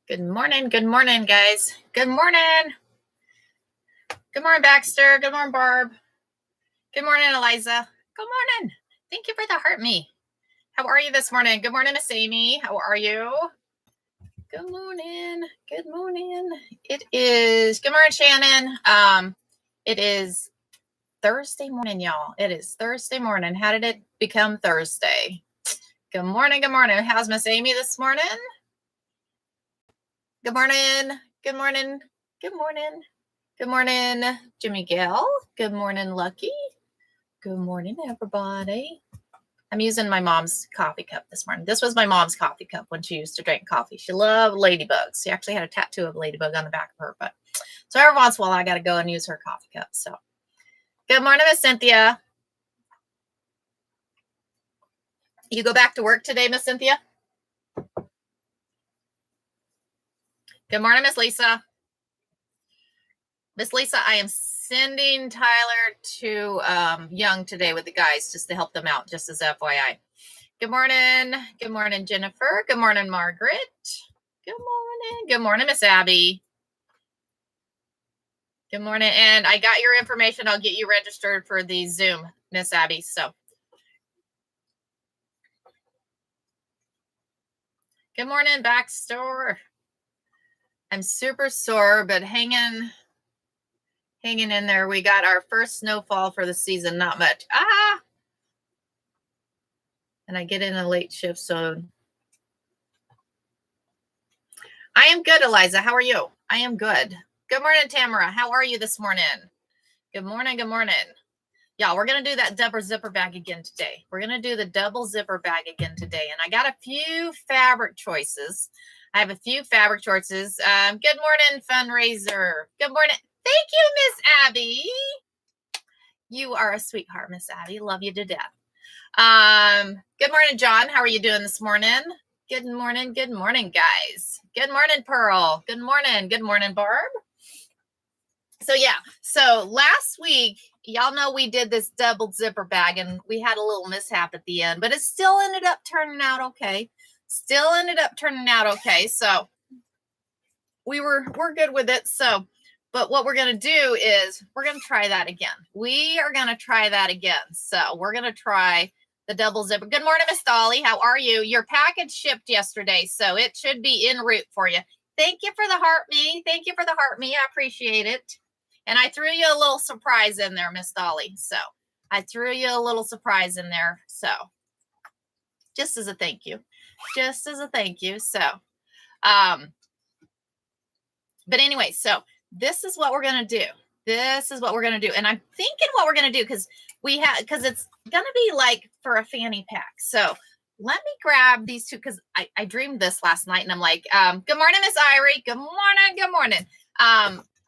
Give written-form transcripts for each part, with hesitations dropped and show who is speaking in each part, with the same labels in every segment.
Speaker 1: Good morning, guys. Good morning. Good morning, Baxter. Good morning, Barb. Good morning, Eliza. Good morning. Thank you for the heart me. How are you this morning? Good morning, Miss Amy. How are you? Good morning. Good morning. It is, good morning, Shannon. It is Thursday morning, y'all. It is Thursday morning. How did it become Thursday? Good morning. Good morning. How's Miss Amy this morning? Good morning. Good morning. Good morning. Good morning, Jimmy Gale. Good morning, Lucky. Good morning, everybody. I'm using my mom's coffee cup this morning. This was my mom's coffee cup when she used to drink coffee. She loved ladybugs. She actually had a tattoo of a ladybug on the back of her. But so every once in a while, I got to go and use her coffee cup. So good morning, Miss Cynthia. You go back to work today, Miss Cynthia? Good morning, Miss Lisa. Miss Lisa, I am sending Tyler to Young today with the guys just to help them out, just as FYI. Good morning. Good morning, Jennifer. Good morning, Margaret. Good morning. Good morning, Miss Abby. Good morning. And I got your information. I'll get you registered for the Zoom, Miss Abby. So good morning, Baxter. I'm super sore, but hanging in there. We got our first snowfall for the season. Not much. And I get in a late shift, so I am good, Eliza. How are you? I am good. Good morning, Tamara. How are you this morning? Good morning. Good morning. Yeah, we're going to do that double zipper bag again today. We're going to do the double zipper bag again today. And I got a few fabric choices. I have a few fabric choices. Good morning, fundraiser. Good morning. Thank you, Miss Abby. You are a sweetheart, Miss Abby. Love you to death. Good morning, John. How are you doing this morning? Good morning. Good morning, guys. Good morning, Pearl. Good morning. Good morning, Barb. So yeah, so last week, y'all know we did this double zipper bag and we had a little mishap at the end, but it still ended up turning out okay. So we're good with it. So, but what we're going to do is we're going to try that again. So we're going to try the double zipper. Good morning, Miss Dolly. How are you? Your package shipped yesterday, so it should be en route for you. Thank you for the heart me. I appreciate it. And I threw you a little surprise in there, Miss Dolly. So just as a thank you. So, but anyway, so this is what we're going to do. And I'm thinking what we're going to do because it's going to be like for a fanny pack. So let me grab these two because I dreamed this last night and I'm like, good morning, Miss Irie. Good morning.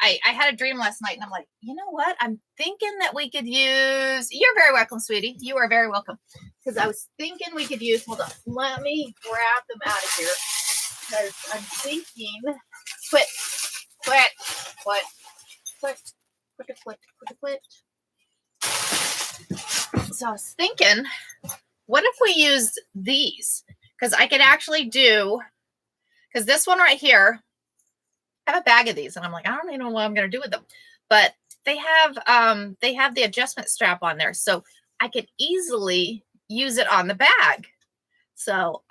Speaker 1: I had a dream last night and I'm like, you know what? I'm thinking that we could use, you're very welcome, sweetie. You are very welcome. Because I was thinking we could use, hold on, let me grab them out of here. Because I'm thinking, quit. So I was thinking, what if we used these? Because I could actually do, because this one right here, I have a bag of these and I'm like, I don't even know what I'm going to do with them, but they have the adjustment strap on there. So I could easily use it on the bag. So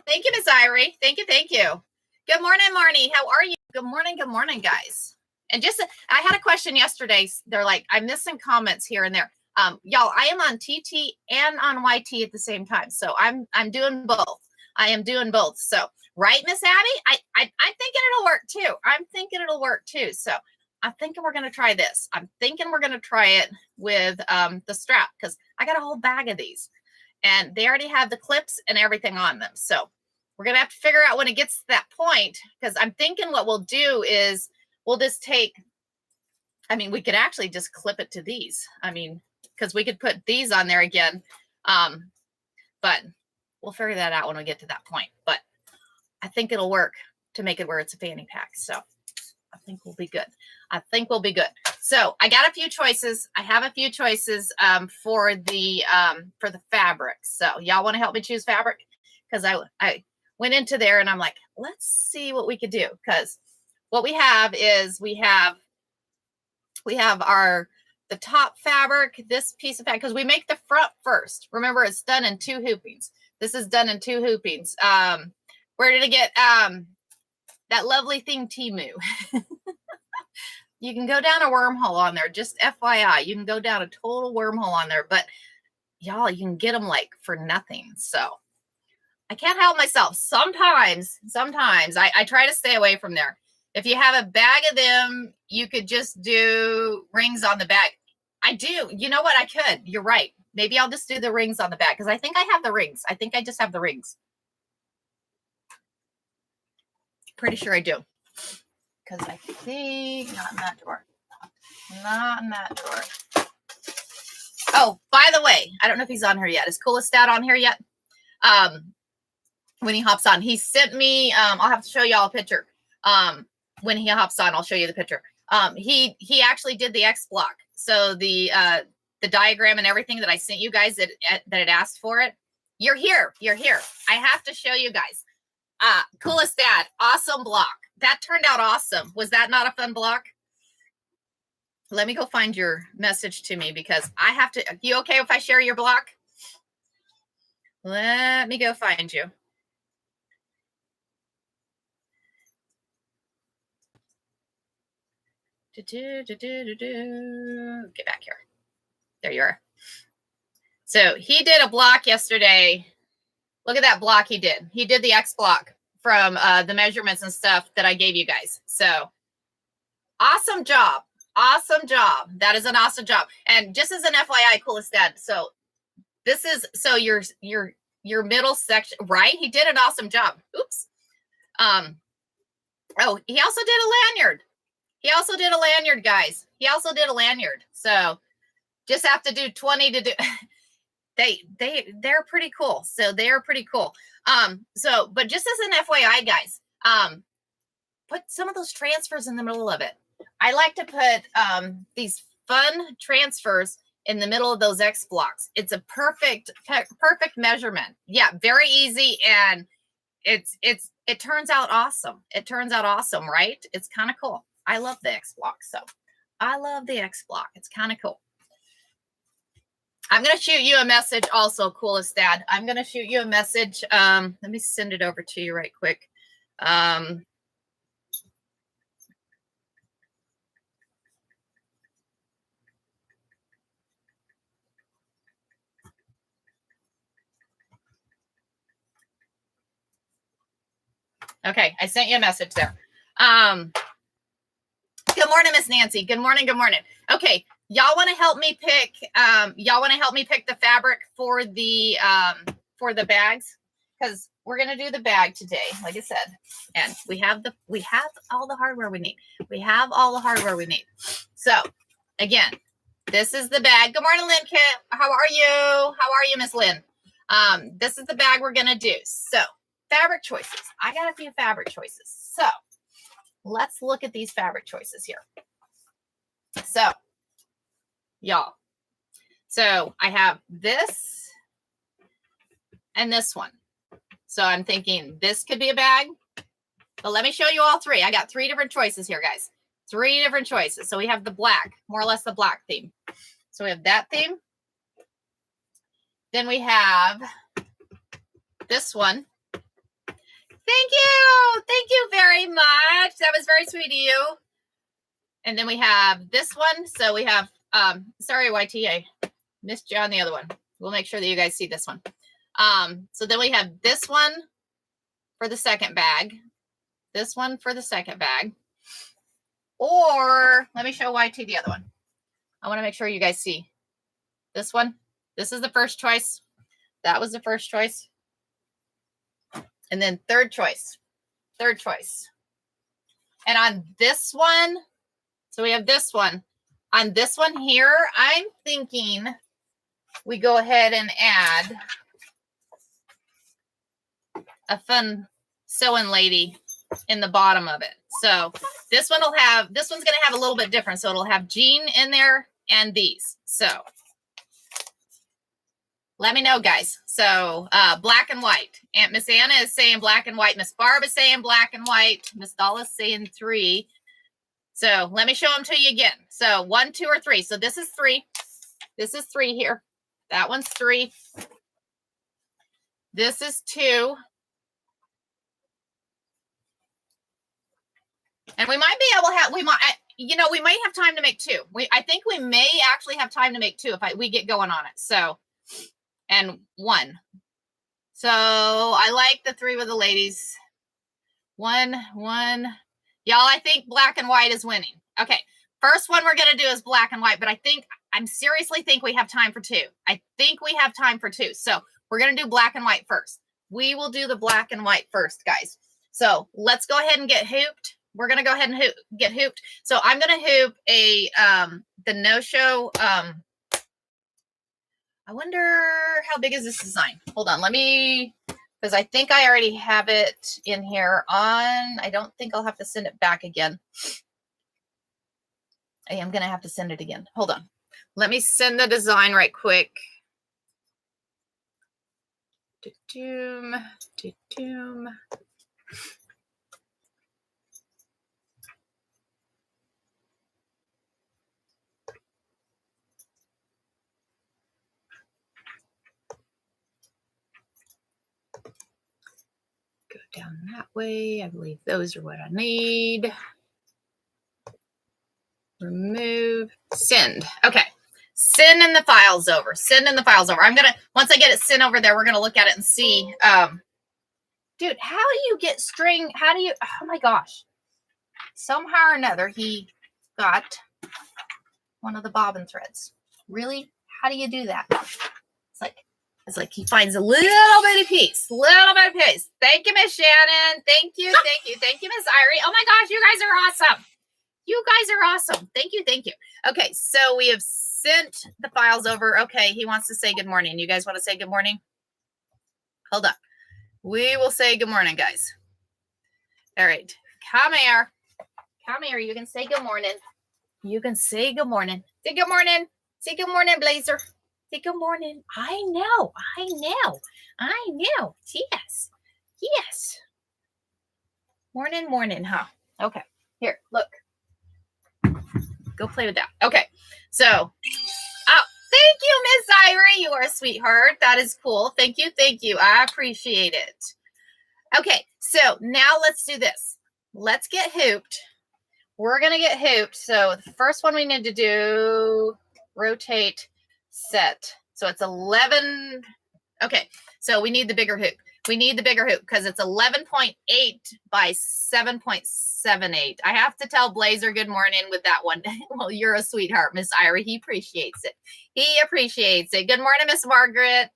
Speaker 1: thank you, Miss Irie. Thank you. Good morning, Marnie. How are you? Good morning, guys. And just, I had a question yesterday. They're like, I'm missing comments here and there. Y'all, I am on TT and on YT at the same time. So I'm doing both. I am doing both. So, right, Miss Abby? I'm thinking it'll work too. So I'm thinking we're going to try this. I'm thinking we're going to try it with the strap because I got a whole bag of these and they already have the clips and everything on them. So we're going to have to figure out when it gets to that point because I'm thinking what we'll do is we'll just take, we could actually just clip it to these. Because we could put these on there again. But we'll figure that out when we get to that point. But I think it'll work to make it where it's a fanny pack. So I think we'll be good. So I got a few choices. I have a few choices for the fabric. So y'all want to help me choose fabric? Because went into there and I'm like, let's see what we could do. Because what we have is we have the top fabric, this piece of fabric, because we make the front first. Remember, it's done in 2 hoopings. This is done in 2 hoopings. Where did I get that lovely thing, Temu? You can go down a wormhole on there, just FYI. You can go down a total wormhole on there, but y'all, you can get them like for nothing. So I can't help myself. Sometimes I try to stay away from there. If you have a bag of them, you could just do rings on the back. I do. You know what? I could. You're right. Maybe I'll just do the rings on the back because I think I have the rings. I think I just have the rings. Pretty sure I do. Because I think not in that drawer. Not in that drawer. Oh, by the way, I don't know if he's on here yet. Is Coolest Dad on here yet? When he hops on, he sent me, I'll have to show y'all a picture. When he hops on, I'll show you the picture. He actually did the X block. So the diagram and everything that I sent you guys that it asked for it. You're here. I have to show you guys. Coolest Dad, awesome block. That turned out awesome. Was that not a fun block? Let me go find your message to me because I have to. You okay if I share your block? Let me go find you. Get back here. There you are. So he did a block yesterday. Look at that block he did. He did the X block from the measurements and stuff that I gave you guys. So awesome job. Awesome job. That is an awesome job. And just as an FYI, Coolest Dad. So this is, so your middle section, right? He did an awesome job. Oops. Oh, he also did a lanyard. He also did a lanyard, guys. He also did a lanyard. So just have to do 20 to do. They're pretty cool. So they're pretty cool. So, but just as an FYI, guys, put some of those transfers in the middle of it. I like to put these fun transfers in the middle of those X blocks. It's a perfect measurement. Yeah, very easy, and it turns out awesome. It turns out awesome, right? It's kind of cool. I love the X block. So I love the X block. It's kind of cool. I'm going to shoot you a message also, Coolest Dad. I'm going to shoot you a message. Let me send it over to you right quick. Okay, I sent you a message there. Good morning, Miss Nancy. Good morning. Good morning. Okay, y'all want to help me pick? The fabric for the bags, because we're gonna do the bag today, like I said, and we have all the hardware we need. We have all the hardware we need. So again, this is the bag. Good morning, Lynn Kit. How are you? How are you, Miss Lynn? This is the bag we're gonna do. So fabric choices. I got a few fabric choices. So let's look at these fabric choices here. So, y'all. So I have this and this one. So I'm thinking this could be a bag. But let me show you all three. I got 3 different choices here, guys. 3 different choices. So we have the black, more or less the black theme. So we have that theme. Then we have this one. Thank you. Thank you very much. That was very sweet of you. And then we have this one. So we have, sorry, YTA, missed you on the other one. We'll make sure that you guys see this one. So then we have this one for the second bag. This one for the second bag. Or let me show YT the other one. I want to make sure you guys see this one. This is the first choice. That was the first choice. And then third choice. And on this one, so we have this one. On this one here, I'm thinking we go ahead and add a fun sewing lady in the bottom of it. So this one's going to have a little bit different. So it'll have Jean in there and these. So Let me know, guys. So black and white. Aunt Miss Anna is saying black and white. Miss Barb is saying black and white. Miss Dolla is saying 3. So let me show them to you again. So 1, 2, or 3. So this is 3. This is 3 here. That one's 3. This is 2. And we might be able to have, we might have time to make 2. I think we may actually have time to make 2 if we get going on it. So, and 1. So I like the 3 with the ladies. 1. Y'all, I think black and white is winning. Okay. First one we're going to do is black and white, but I'm seriously think we have time for 2. I think we have time for 2. So we're going to do black and white first. We will do the black and white first, guys. So let's go ahead and get hooped. We're going to go ahead and get hooped. So I'm going to hoop the no-show. I wonder how big is this design? Hold on. Because I think I already have it in here on. I don't think I'll have to send it back again. I am going to have to send it again. Hold on. Let me send the design right quick. Do-doom. Go down that way. I believe those are what I need. Remove, send. Okay. Sending the files over. I'm going to, once I get it sent over there, we're going to look at it and see. Dude, how do you get string? Oh my gosh. Somehow or another, he got one of the bobbin threads. Really? How do you do that? It's like he finds a little bitty piece. Thank you, Miss Shannon. Thank you, Miss Irie. Oh my gosh, you guys are awesome. Thank you. Okay, so we have sent the files over. Okay, he wants to say good morning. You guys want to say good morning? Hold up. We will say good morning, guys. All right. Come here. You can say good morning. Say good morning, Blazer. Say good morning. I know. Yes. Morning, huh? Okay. Here, look. Go play with that. Okay. So, thank you, Miss Irie. You are a sweetheart. That is cool. Thank you. I appreciate it. Okay. So now let's do this. Let's get hooped. We're going to get hooped. So the first one we need to do, rotate, set. So it's 11. Okay. So we need the bigger hoop. Because it's 11.8 by 7.78. I have to tell Blazer good morning with that one. Well, you're a sweetheart, Miss Irie. He appreciates it. Good morning, Miss Margaret.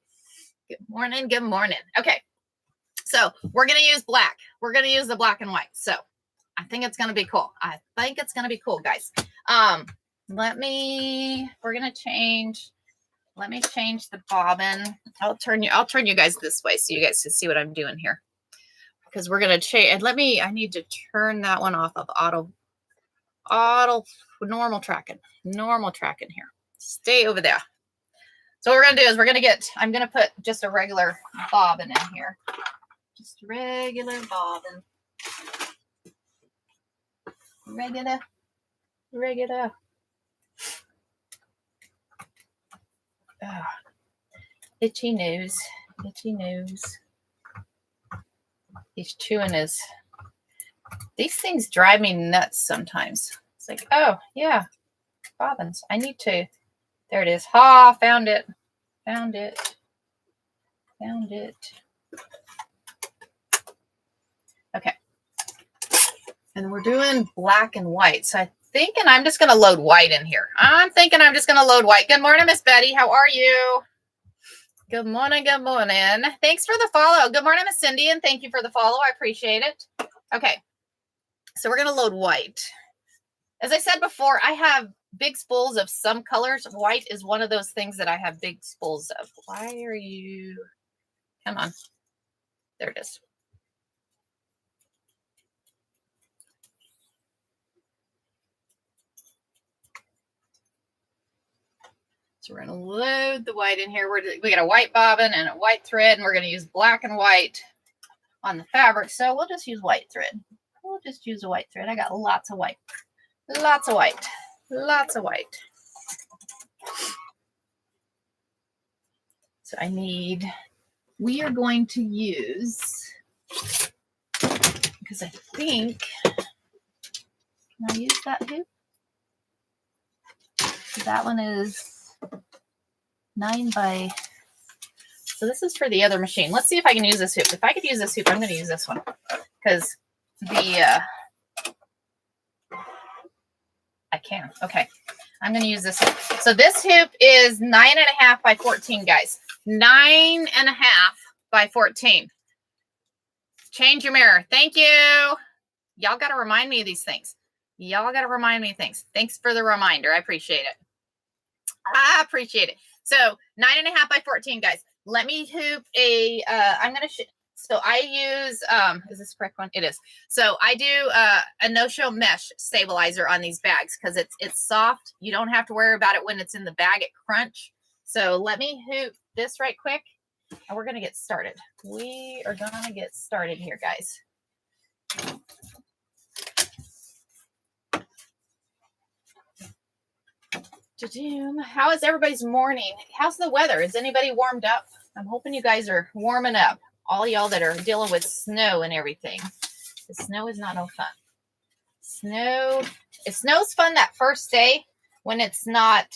Speaker 1: Good morning. Okay. So we're going to use black. We're going to use the black and white. So I think it's going to be cool. Guys. Let me change the bobbin. I'll turn you guys this way so you guys can see what I'm doing here. Because we're going to change. And I need to turn that one off of auto normal tracking here. Stay over there. So what we're going to do is I'm going to put just a regular bobbin in here. Just regular bobbin. Regular. Oh, itchy nose. He's chewing these things drive me nuts sometimes. It's like, oh yeah, bobbins. There it is. Found it. Okay. And we're doing black and white. So I'm just going to load white in here. Good morning, Miss Betty. How are you? Good morning. Thanks for the follow. Good morning, Miss Cindy, and thank you for the follow. I appreciate it. Okay. So we're going to load white. As I said before, I have big spools of some colors. White is one of those things that I have big spools of. Why are you? Come on. There it is. So we're going to load the white in here. We got a white bobbin and a white thread, and we're going to use black and white on the fabric. So we'll just use white thread. We'll just use a white thread. I got lots of white. Lots of white. Lots of white. So we are going to use, because I think, can I use that hoop? That one is 9 by, so this is for the other machine. Let's see if I can use this hoop. If I could use this hoop, I'm going to use this one because I can. Okay. I'm going to use this hoop. So this hoop is 9.5 by 14, guys. 9.5 by 14. Change your mirror. Thank you. Y'all got to remind me of these things. Y'all got to remind me of things. Thanks for the reminder. I appreciate it. I appreciate it. So 9.5 by 14, guys. Let me hoop a, I'm going to, so I use, is this the correct one? It is. So I do a no-show mesh stabilizer on these bags because it's soft. You don't have to worry about it when it's in the bag at crunch. So let me hoop this right quick and we're going to get started. We are going to get started here, guys. How is everybody's morning? How's the weather? Is anybody warmed up? I'm hoping you guys are warming up. All y'all that are dealing with snow and everything. The snow is not no fun. Snow's fun that first day when it's not,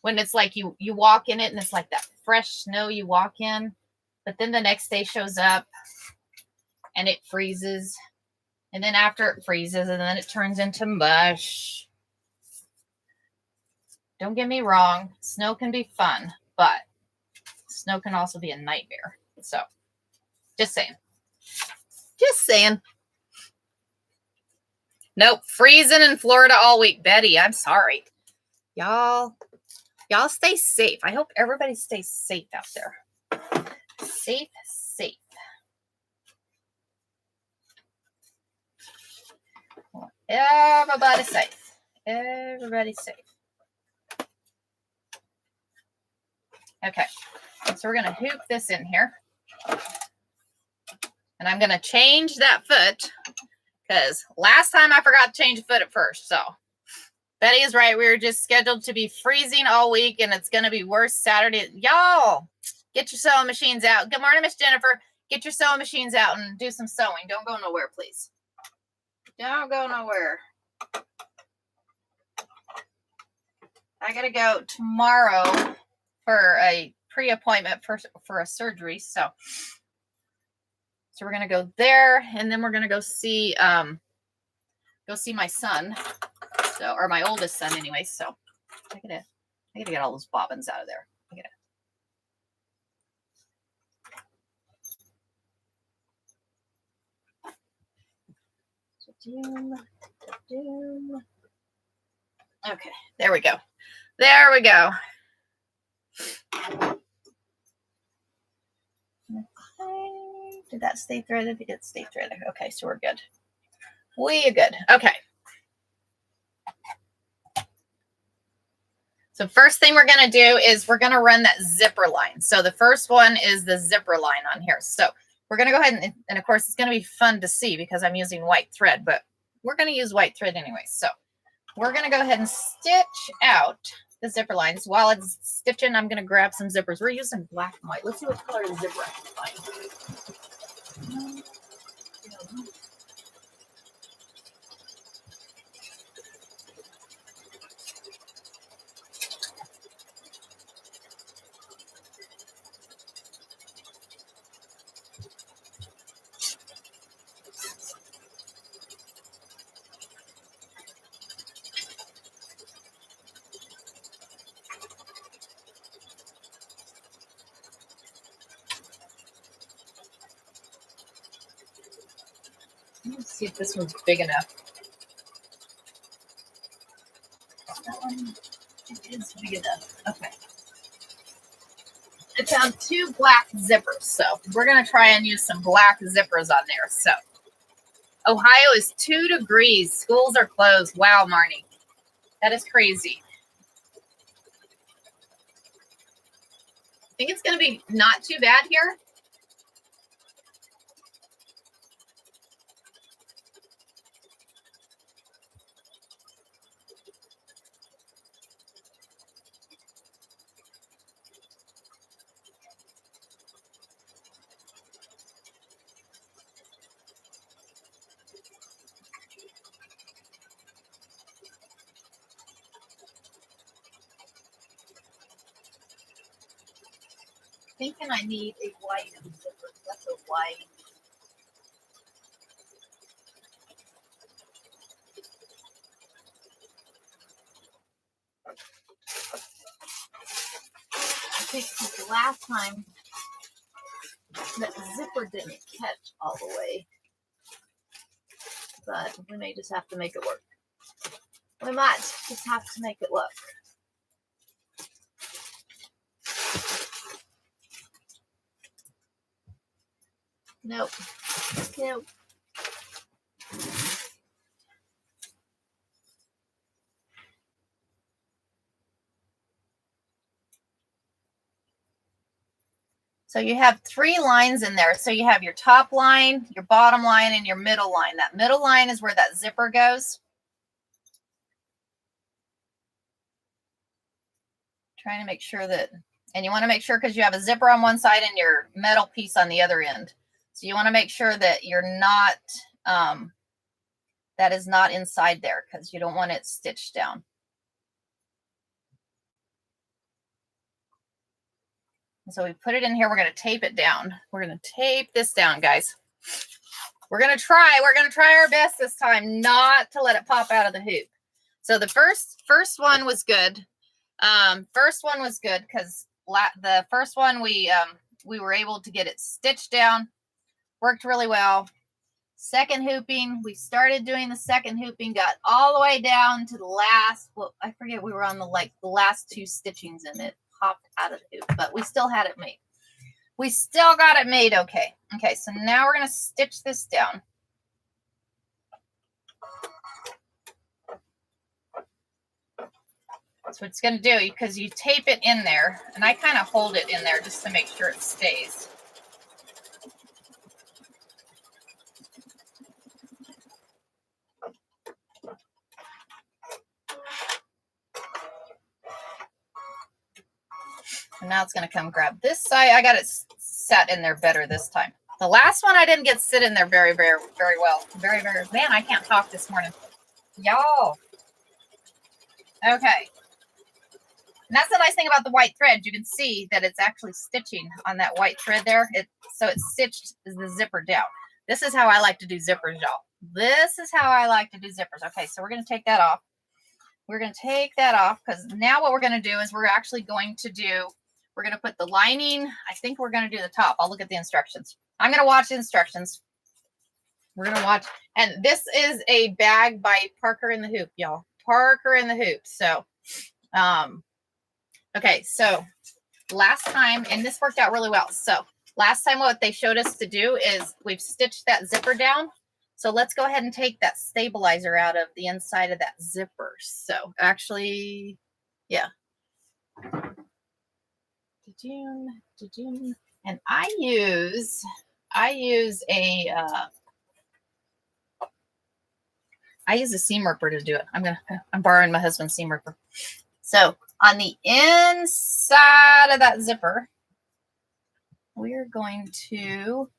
Speaker 1: when it's like you walk in it and it's like that fresh snow you walk in. But then the next day shows up and it freezes. And then after it freezes and then it turns into mush. Don't get me wrong, snow can be fun, but snow can also be a nightmare. So, just saying. Just saying. Nope, freezing in Florida all week. Betty, I'm sorry. Y'all stay safe. I hope everybody stays safe out there. Safe. Everybody safe. Everybody safe. Okay, so we're going to hoop this in here. And I'm going to change that foot because last time I forgot to change the foot at first. So Betty is right. We were just scheduled to be freezing all week and it's going to be worse Saturday. Y'all, get your sewing machines out. Good morning, Miss Jennifer. Get your sewing machines out and do some sewing. Don't go nowhere, please. Don't go nowhere. I got to go tomorrow for a pre-appointment for a surgery. So we're going to go there and then we're going to go see my son. So, or my oldest son anyway. So I gotta get all those bobbins out of there. Okay, there we go. There we go. Okay. Did that stay threaded? It did stay threaded. Okay, so we're good. We're good. Okay. So first thing we're going to do is we're going to run that zipper line. So the first one is the zipper line on here. So we're going to go ahead and of course, it's going to be fun to see because I'm using white thread, but we're going to use white thread anyway. So we're going to go ahead and stitch out the zipper lines. While it's stitching, I'm going to grab some zippers. We're using black and white. Let's see what color the zipper I can find. Let's see if this one's big enough. That one is big enough. Okay. I found 2 black zippers, so we're going to try and use some black zippers on there. So, Ohio is 2 degrees. Schools are closed. Wow, Marnie. That is crazy. think it's going to be not too bad here. Thinking I need a white zipper. That's a white. I think the last time that zipper didn't catch all the way, but we may just have to make it work. We might just have to make it work. Nope. Nope. So you have 3 lines in there. So you have your top line, your bottom line, and your middle line. That middle line is where that zipper goes. Trying to make sure that, and you want to make sure because you have a zipper on one side and your metal piece on the other end. So you want to make sure that you're not, that is not inside there because you don't want it stitched down. So we put it in here. We're going to tape it down. We're going to tape this down, guys. We're going to try our best this time not to let it pop out of the hoop. So the first one was good. First one was good because the first one we were able to get it stitched down. Worked really well. Second hooping, we started doing the second hooping, got all the way down to the last, well, I forget, we were on the last 2 stitchings and it popped out of the hoop, but we still had it made. We still got it made okay. Okay, so now we're going to stitch this down. That's what it's going to do because you tape it in there, and I kind of hold it in there just to make sure it stays. And now it's going to come grab this side. I got it set in there better this time. The last one I didn't get sit in there very, very, very well. Very, very, man, I can't talk this morning. Y'all. Okay. And that's the nice thing about the white thread. You can see that it's actually stitching on that white thread there. So it's stitched the zipper down. This is how I like to do zippers, y'all. This is how I like to do zippers. Okay, so we're going to take that off. We're going to take that off because now what we're going to do is we're actually going to do, we're going to put the lining. I think we're going to do the top. I'll look at the instructions. I'm going to watch the instructions. We're going to watch. And this is a bag by Parker in the Hoop, y'all. Parker in the Hoop. So, okay, so last time, and this worked out really well. So last time what they showed us to do is we've stitched that zipper down. So let's go ahead and take that stabilizer out of the inside of that zipper. So actually, yeah. And I use a seam ripper to do it. I'm borrowing my husband's seam ripper. So on the inside of that zipper, we're going to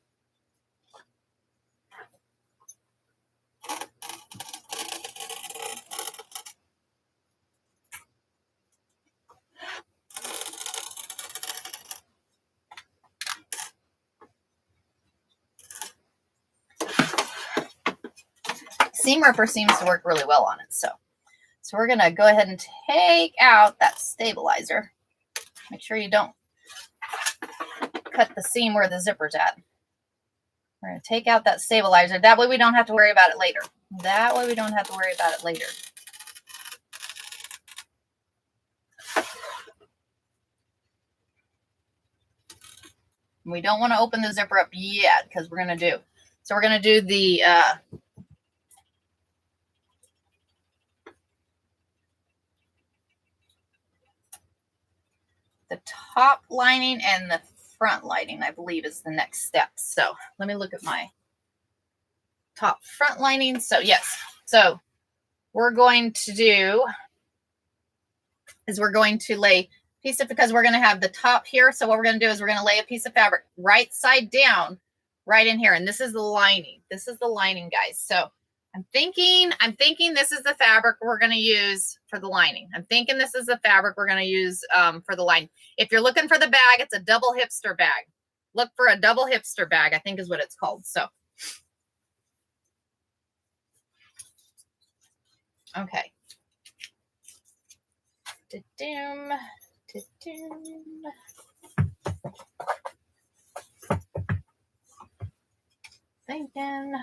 Speaker 1: seam ripper seems to work really well on it. So we're going to go ahead and take out that stabilizer. Make sure you don't cut the seam where the zipper's at. We're going to take out that stabilizer. That way we don't have to worry about it later. That way we don't have to worry about it later. We don't want to open the zipper up yet because we're going to do. So we're going to do the the top lining and the front lining, I believe, is the next step. So let me look at my top front lining. So yes, so we're going to do is we're going to lay piece of, because we're going to have the top here. So what we're going to do is we're going to lay a piece of fabric right side down right in here. And this is the lining. This is the lining, guys. So I'm thinking this is the fabric we're going to use for the lining. I'm thinking this is the fabric we're going to use for the lining. If you're looking for the bag, it's a double hipster bag. Look for a double hipster bag, I think is what it's called. So, okay. Da-doom, da-doom. Thinking.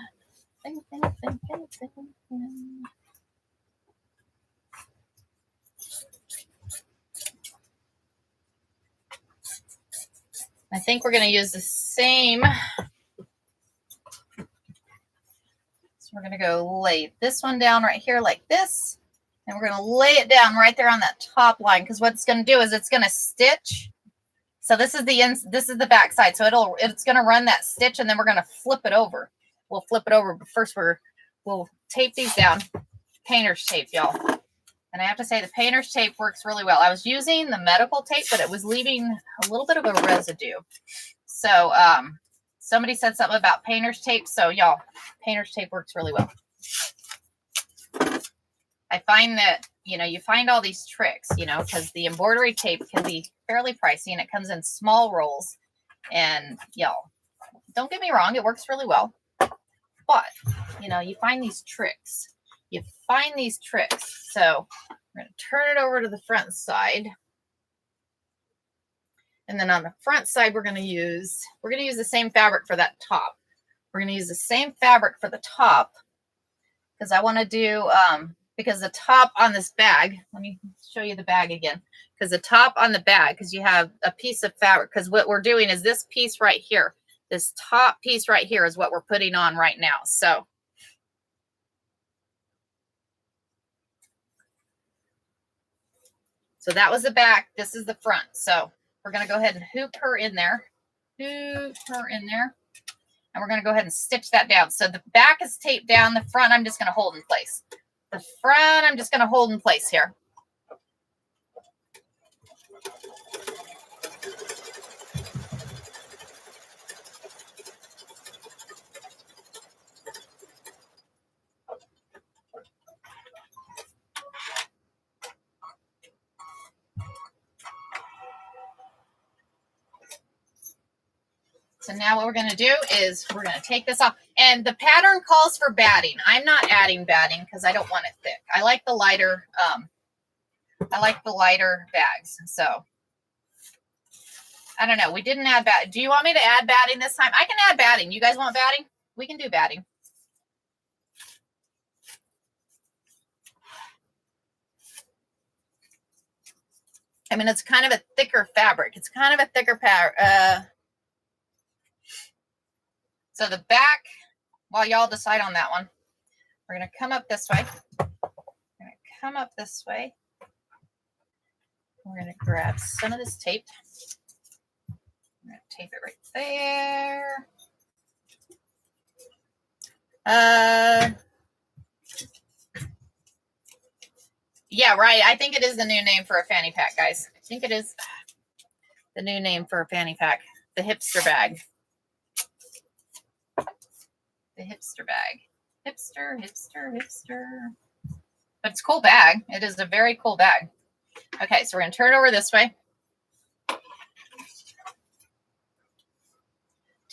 Speaker 1: I think we're going to use the same. So we're going to go lay this one down right here like this. And we're going to lay it down right there on that top line, because what it's going to do is it's going to stitch. So this is the back side. So it's going to run that stitch, and then we're going to flip it over. We'll flip it over, but first we'll tape these down. Painter's tape, y'all. And I have to say the painter's tape works really well. I was using the medical tape, but it was leaving a little bit of a residue. So somebody said something about painter's tape. So y'all, painter's tape works really well. I find that, you find all these tricks, because the embroidery tape can be fairly pricey, and it comes in small rolls. And y'all, don't get me wrong, it works really well. But, you find these tricks. You find these tricks. So we're going to turn it over to the front side. And then on the front side, we're going to use the same fabric for that top. We're going to use the same fabric for the top, because I want to do, because the top on this bag, let me show you the bag again, because the top on the bag, because you have a piece of fabric, because what we're doing is this piece right here, this top piece right here is what we're putting on right now. So that was the back. This is the front. So we're going to go ahead and hoop her in there. Hoop her in there. And we're going to go ahead and stitch that down. So the back is taped down. The front, I'm just going to hold in place. The front, I'm just going to hold in place here. So now what we're going to do is we're going to take this off. And the pattern calls for batting. I'm not adding batting because I don't want it thick. I like the lighter bags. So I don't know. We didn't add batting. Do you want me to add batting this time? I can add batting. You guys want batting? We can do batting. I mean, it's kind of a thicker fabric. It's kind of a thicker fabric. So the back, while y'all decide on that one, we're going to come up this way. We're going to come up this way. We're going to grab some of this tape. I'm going to tape it right there. Yeah, right. I think it is the new name for a fanny pack, guys. I think it is the new name for a fanny pack. The hipster bag. The hipster bag. Hipster, hipster, hipster. But it's a cool bag. It is a very cool bag. Okay, so we're going to turn it over this way.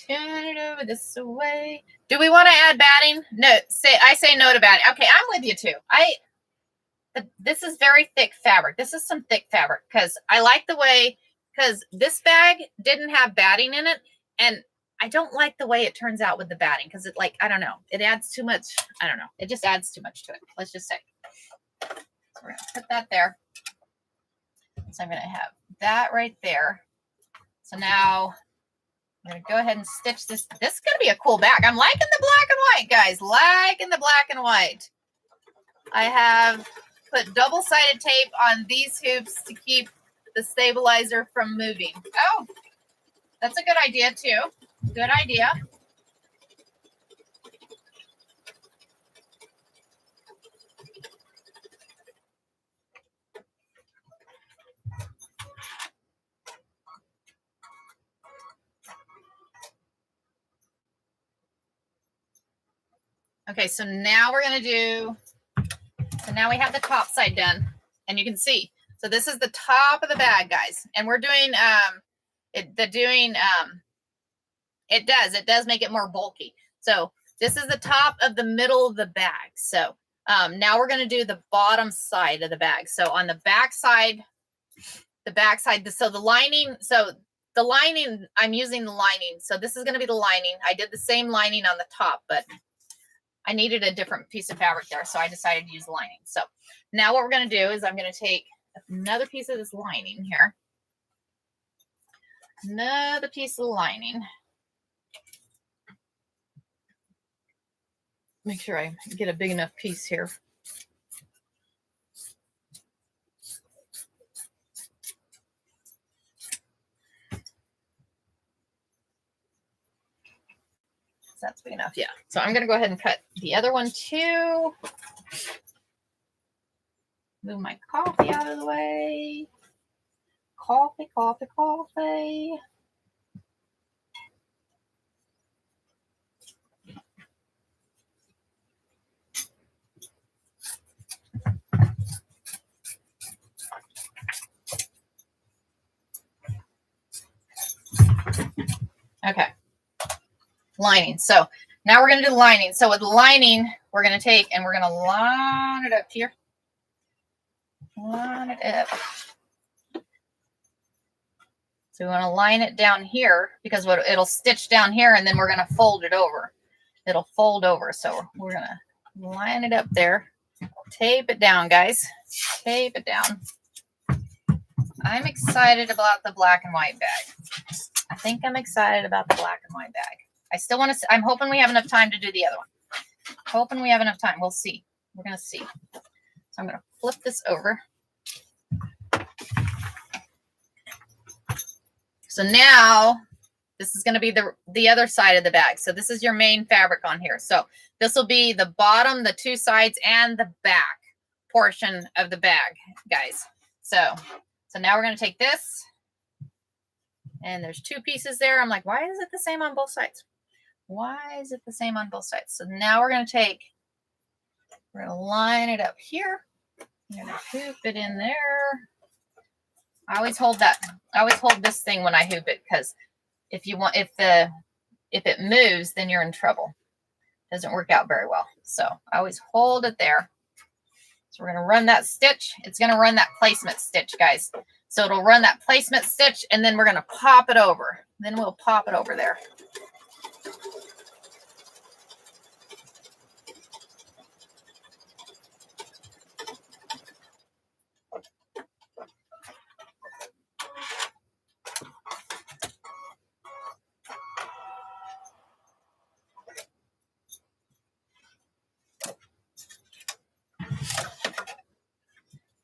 Speaker 1: Turn it over this way. Do we want to add batting? No. I say no to batting. Okay, I'm with you too. This is very thick fabric. This is some thick fabric because I like the way, because this bag didn't have batting in it, and I don't like the way it turns out with the batting because it, like, I don't know. It adds too much. I don't know. It just adds too much to it. Let's just say. So we're going to put that there. So I'm going to have that right there. So now I'm going to go ahead and stitch this. This is going to be a cool bag. I'm liking the black and white, guys. Liking the black and white. I have put double-sided tape on these hoops to keep the stabilizer from moving. Oh, that's a good idea too. Good idea. Okay, so now we're going to do, so now we have the top side done, and you can see. So this is the top of the bag, guys, and we're doing, it does make it more bulky. So this is the top of the middle of the bag. So now we're going to do the bottom side of the bag. So on the back side, so the lining, I'm using the lining. So this is going to be the lining. I did the same lining on the top, but I needed a different piece of fabric there, so I decided to use lining. So now what we're going to do is I'm going to take another piece of this lining here. Another piece of lining. Make sure I get a big enough piece here. That's big enough, yeah. So I'm going to go ahead and cut the other one too. Move my coffee out of the way. Coffee, coffee, coffee. Okay. Lining. So now we're going to do lining. So with lining, we're going to take and we're going to line it up here. Line it up. So we want to line it down here because it'll stitch down here, and then we're going to fold it over. It'll fold over. So we're going to line it up there. Tape it down, guys. Tape it down. I'm excited about the black and white bag. I think I'm excited about the black and white bag. I still want to, I'm hoping we have enough time to do the other one. Hoping we have enough time. We'll see. We're going to see. So I'm going to flip this over. So now this is going to be the other side of the bag. So this is your main fabric on here. So this will be the bottom, the two sides, and the back portion of the bag, guys. So now we're going to take this, and there's two pieces there. I'm like, why is it the same on both sides? Why is it the same on both sides? So now we're going to we're going to line it up here. I'm going to hoop it in there. I always hold this thing when I hoop it, because if it moves, then you're in trouble. It doesn't work out very well. So I always hold it there. So we're going to run that stitch. It's going to run that placement stitch, guys. So it'll run that placement stitch, and then we're going to pop it over. Then we'll pop it over there.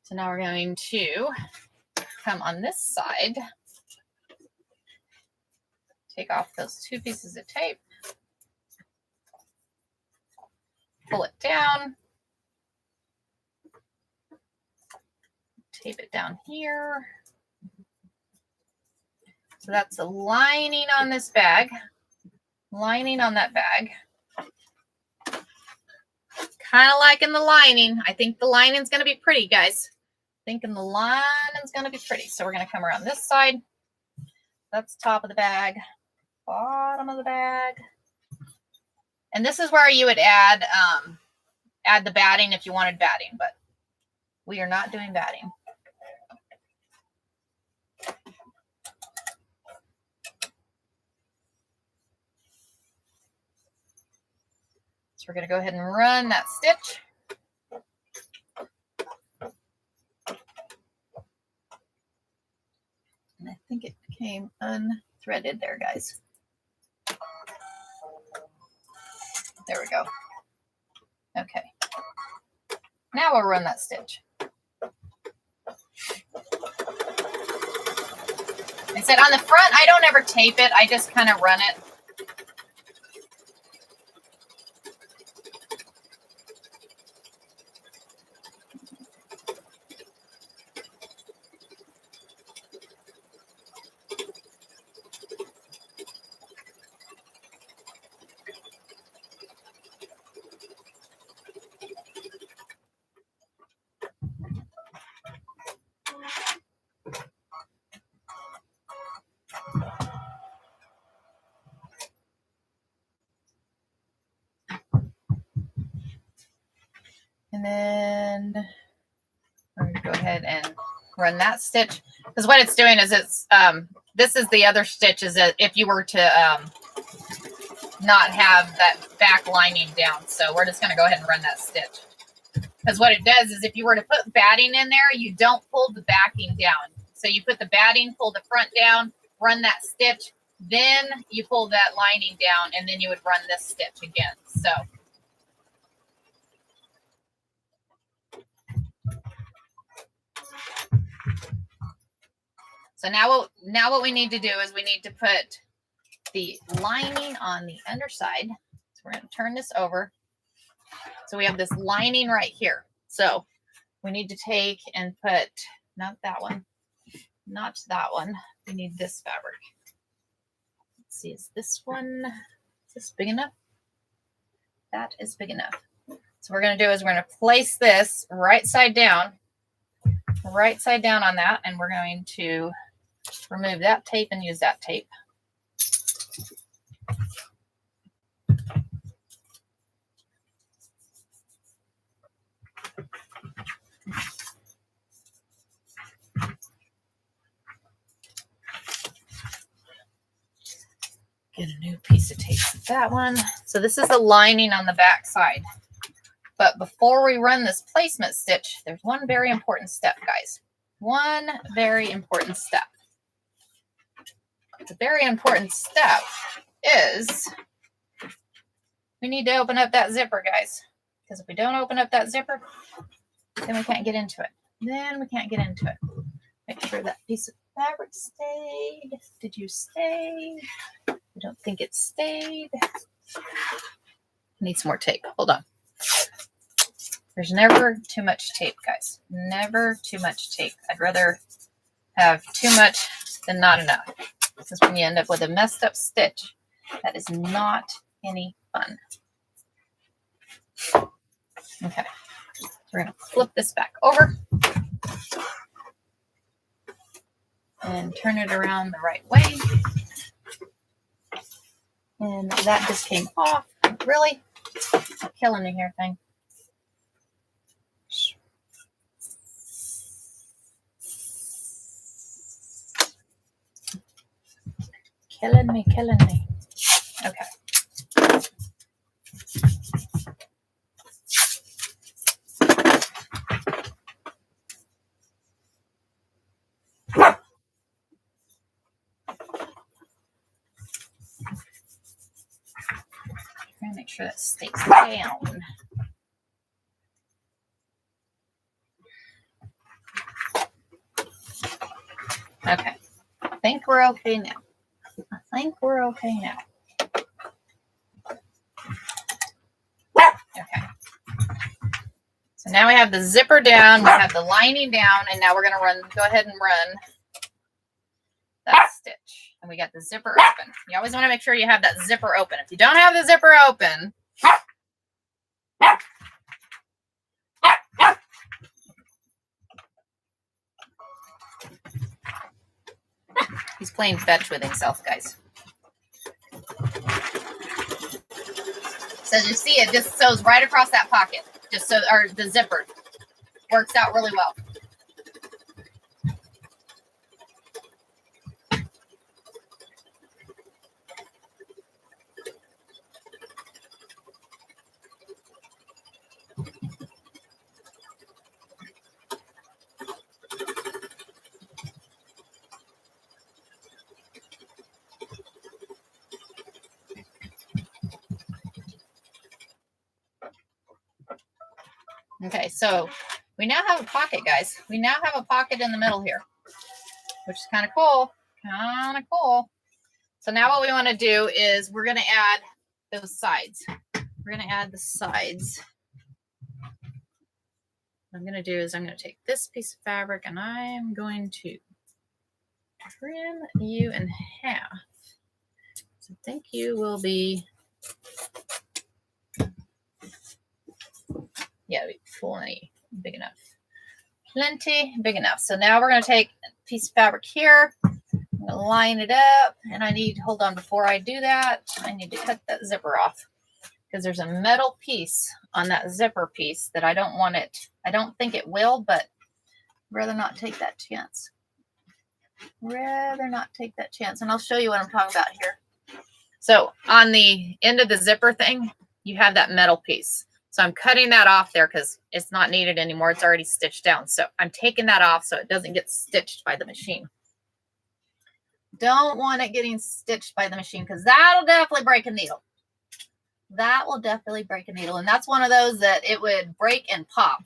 Speaker 1: So now we're going to come on this side, take off those two pieces of tape, pull it down, tape it down here. So that's the lining on this bag, lining on that bag. Kind of liking the lining. I think the lining's going to be pretty, guys. Thinking the lining's going to be pretty. So we're going to come around this side. That's top of the bag, bottom of the bag. And this is where you would add the batting if you wanted batting, but we are not doing batting. So we're going to go ahead and run that stitch. And I think it became unthreaded there, guys. There we go. Okay. Now we'll run that stitch. said on the front, I don't ever tape it. I just kind of run it. And then I'm going to go ahead and run that stitch, because what it's doing is it's this is the other stitch, is that if you were to not have that back lining down. So we're just going to go ahead and run that stitch, because what it does is if you were to put batting in there, you don't pull the backing down. So you put the batting, pull the front down, run that stitch, then you pull that lining down, and then you would run this stitch again. So now what we need to do is we need to put the lining on the underside. So we're going to turn this over. So we have this lining right here. So we need to take and put, not that one, not that one. We need this fabric. Let's see, is this one, is this big enough? That is big enough. So what we're going to do is we're going to place this right side down on that, and we're going to remove that tape and use that tape. Get a new piece of tape with that one. So this is the lining on the back side. But before we run this placement stitch, there's one very important step, guys. One very important step. The very important step is we need to open up that zipper, guys. Because if we don't open up that zipper, then we can't get into it. Make sure that piece of fabric stayed. Did you stay? I don't think it stayed. Need some more tape. Hold on. There's never too much tape, guys. Never too much tape. I'd rather have too much than not enough. Because when you end up with a messed up stitch, that is not any fun. Okay. So we're going to flip this back over and turn it around the right way. And that just came off. Really? You're killing me here, thing. Killing me. Okay. Make sure that stays down. Okay. I think we're okay now. Okay. So now we have the zipper down, we have the lining down, and now we're going to go ahead and run that stitch. And we got the zipper open. You always want to make sure you have that zipper open. If you don't have the zipper open, he's playing fetch with himself, guys. So you see it just sews right across that pocket. Just so, or the zipper works out really well. Okay, so we now have a pocket, guys. We now have a pocket in the middle here, which is kind of cool Kind of cool. So now what we want to do is we're going to add those sides. We're going to add the sides. What I'm going to do is I'm going to take this piece of fabric and I'm going to trim you in half. So I think you will be, yeah, plenty big enough. Plenty big enough. So now we're going to take a piece of fabric here. I'm going to line it up, and I need, hold on, before I do that, I need to cut that zipper off because there's a metal piece on that zipper piece that I don't want it. I don't think it will, but I'd rather not take that chance. Rather not take that chance. And I'll show you what I'm talking about here. So on the end of the zipper thing, you have that metal piece. So I'm cutting that off there because it's not needed anymore. It's already stitched down. So I'm taking that off so it doesn't get stitched by the machine. Don't want it getting stitched by the machine because that'll definitely break a needle. That will definitely break a needle. And that's one of those that it would break and pop.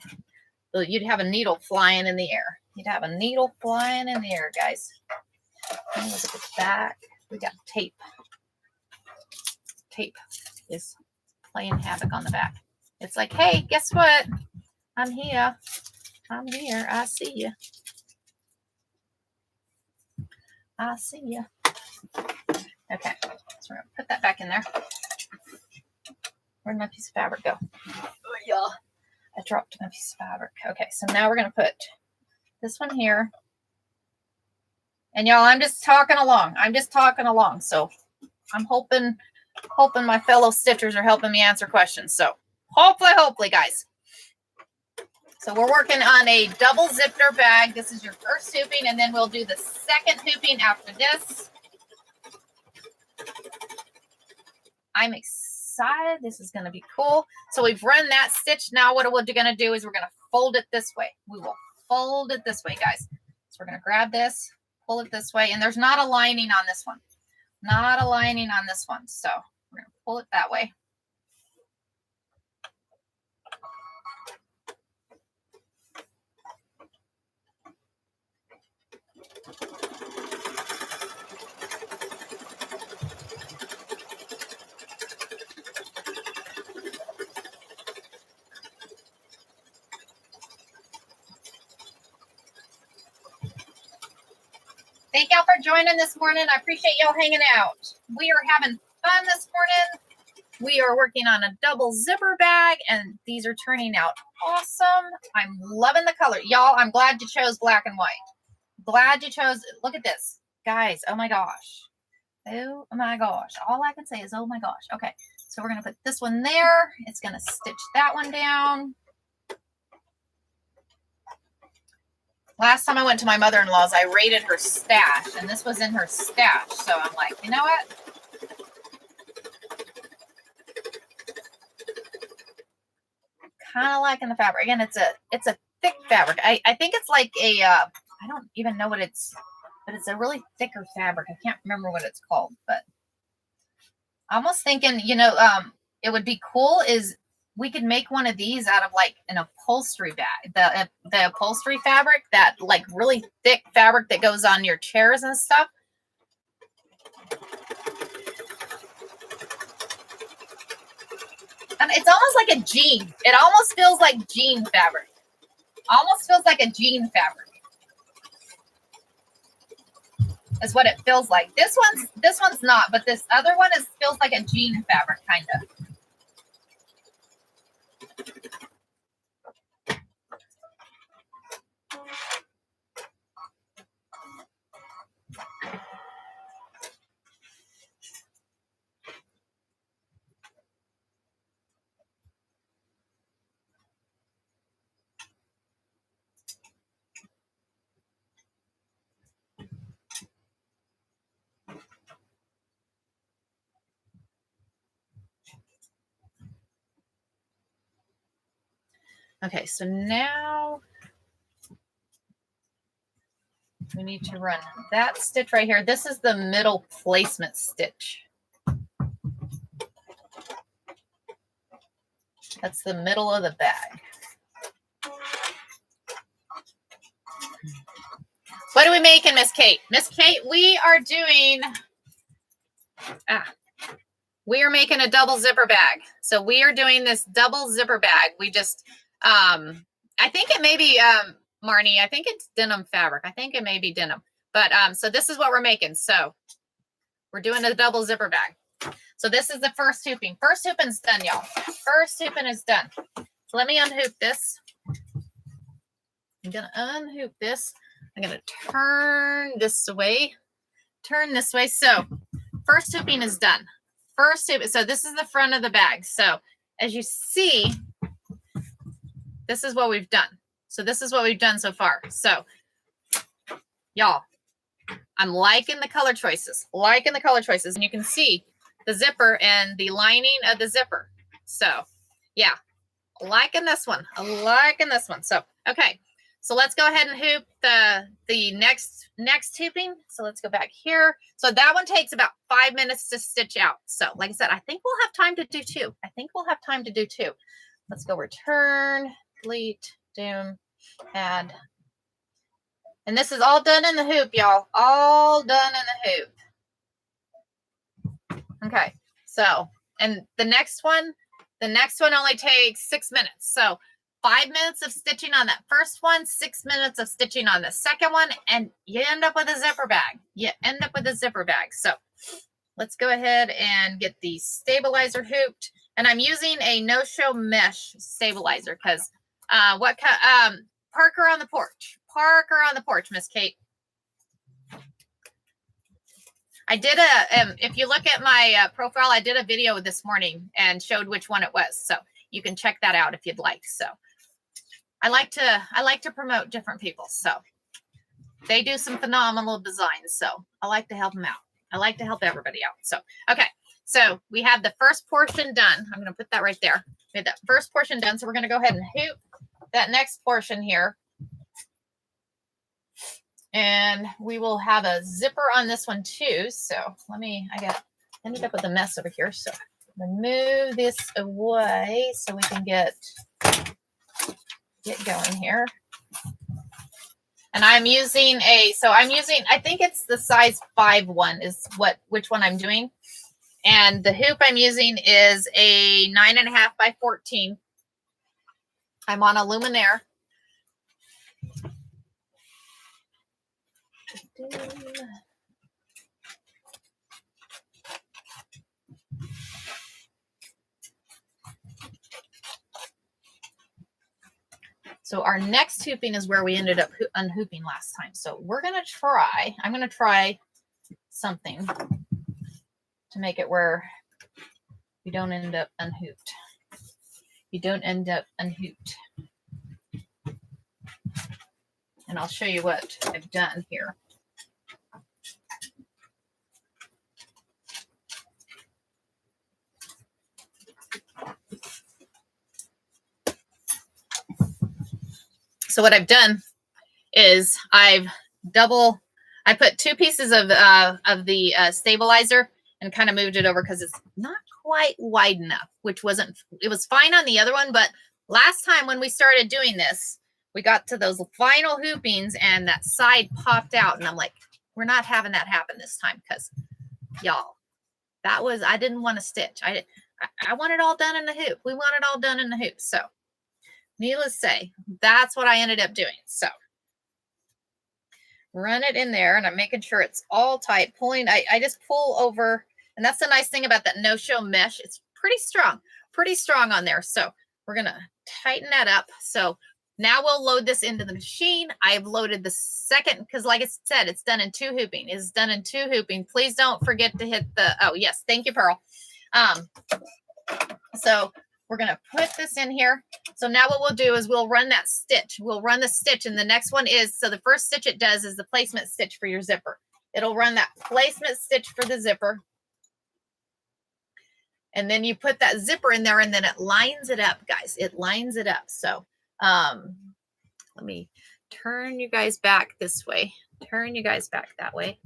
Speaker 1: So you'd have a needle flying in the air. You'd have a needle flying in the air, guys. Look at the back. We got tape. Tape is playing havoc on the back. It's like, hey, guess what? I'm here. I'm here. I see you. I see you. Okay, so we're going to put that back in there. Where'd my piece of fabric go? Oh, y'all. I dropped my piece of fabric. Okay, so now we're going to put this one here. And y'all, I'm just talking along. I'm just talking along. So I'm hoping my fellow stitchers are helping me answer questions. So hopefully, guys. So we're working on a double zipper bag. This is your first hooping, and then we'll do the second hooping after this. I'm excited. This is going to be cool. So we've run that stitch. Now what we're going to do is we're going to fold it this way. We will fold it this way, guys. So we're going to grab this, pull it this way, and there's not a lining on this one. Not a lining on this one. So we're going to pull it that way. Thank y'all for joining this morning. I appreciate y'all hanging out. We are having fun this morning. We are working on a double zipper bag, and these are turning out awesome. I'm loving the color. Y'all, I'm glad you chose black and white. Glad you chose, look at this. Guys, oh my gosh. Oh my gosh. All I can say is, oh my gosh. Okay, so we're going to put this one there. It's going to stitch that one down. Last time I went to my mother-in-law's, I raided her stash, and this was in her stash. So I'm like, you know what? Kind of liking the fabric. Again, it's a thick fabric. I think it's like a, I don't even know what it's, but it's a really thicker fabric. I can't remember what it's called, but I'm almost thinking, you know, it would be cool is we could make one of these out of like an upholstery bag, the upholstery fabric, that like really thick fabric that goes on your chairs and stuff. And it's almost like a jean. It almost feels like jean fabric. Almost feels like a jean fabric. Is what it feels like. This one's not, but this other one feels like a jean fabric, kind of. Okay, so now we need to run that stitch right here. This is the middle placement stitch. That's the middle of the bag. What do we making, Miss Kate? Miss Kate, we are doing, we are making a double zipper bag. So we are doing this double zipper bag. We just, I think it may be, Marnie, I think it's denim fabric. I think it may be denim. But so this is what we're making. So we're doing a double zipper bag. So this is the first hooping. First hooping's done, y'all. First hooping is done. So let me unhoop this. I'm going to unhoop this. I'm going to turn this away. Turn this way. So first hooping is done. First hoop. So this is the front of the bag. So as you see, this is what we've done. So this is what we've done so far. So y'all, I'm liking the color choices. Liking the color choices. And you can see the zipper and the lining of the zipper. So yeah, liking this one. I'm liking this one. So okay. So let's go ahead and hoop the next hooping. So let's go back here. So that one takes about 5 minutes to stitch out. So like I said, I think we'll have time to do two. I think we'll have time to do two. Let's go return, delete, doom, add. And this is all done in the hoop, y'all. All done in the hoop. Okay. So, and the next one only takes 6 minutes. So 5 minutes of stitching on that first one, 6 minutes of stitching on the second one, and you end up with a zipper bag. You end up with a zipper bag. So let's go ahead and get the stabilizer hooped. And I'm using a no-show mesh stabilizer because Parker on the porch. Parker on the porch, Miss Kate. I did if you look at my profile, I did a video this morning and showed which one it was. So you can check that out if you'd like. So I like to promote different people. So they do some phenomenal designs. So I like to help them out. I like to help everybody out. So, okay. So we have the first portion done. I'm going to put that right there. We have that first portion done. So we're going to go ahead and hoop that next portion here. And we will have a zipper on this one too. So I ended up with a mess over here. So I'm going to move this away so we can get going here. And I'm using I think it's the size 5 one is which one I'm doing. And the hoop I'm using is a 9.5 by 14. I'm on a luminaire. So our next hooping is where we ended up unhooping last time. So I'm going to try something to make it where you don't end up unhooped. You don't end up unhooped. And I'll show you what I've done here. So what I've done is I put 2 pieces of the stabilizer and kind of moved it over because it's not quite wide enough, it was fine on the other one. But last time when we started doing this, we got to those final hoopings and that side popped out. And I'm like, we're not having that happen this time because y'all, I didn't want to stitch. I want it all done in the hoop. We want it all done in the hoop. So needless to say, that's what I ended up doing. So run it in there and I'm making sure it's all tight. I just pull over. And that's the nice thing about that no-show mesh. It's pretty strong on there. So we're going to tighten that up. So now we'll load this into the machine. I've loaded the second because like I said, it's done in 2 hooping. It's done in 2 hooping. Please don't forget to hit oh yes. Thank you, Pearl. So we're going to put this in here. So now what we'll do is we'll run that stitch. We'll run the stitch. And the next one is, so the first stitch it does is the placement stitch for your zipper. It'll run that placement stitch for the zipper. And then you put that zipper in there and then it lines it up, guys. It lines it up. So let me turn you guys back this way. Turn you guys back that way.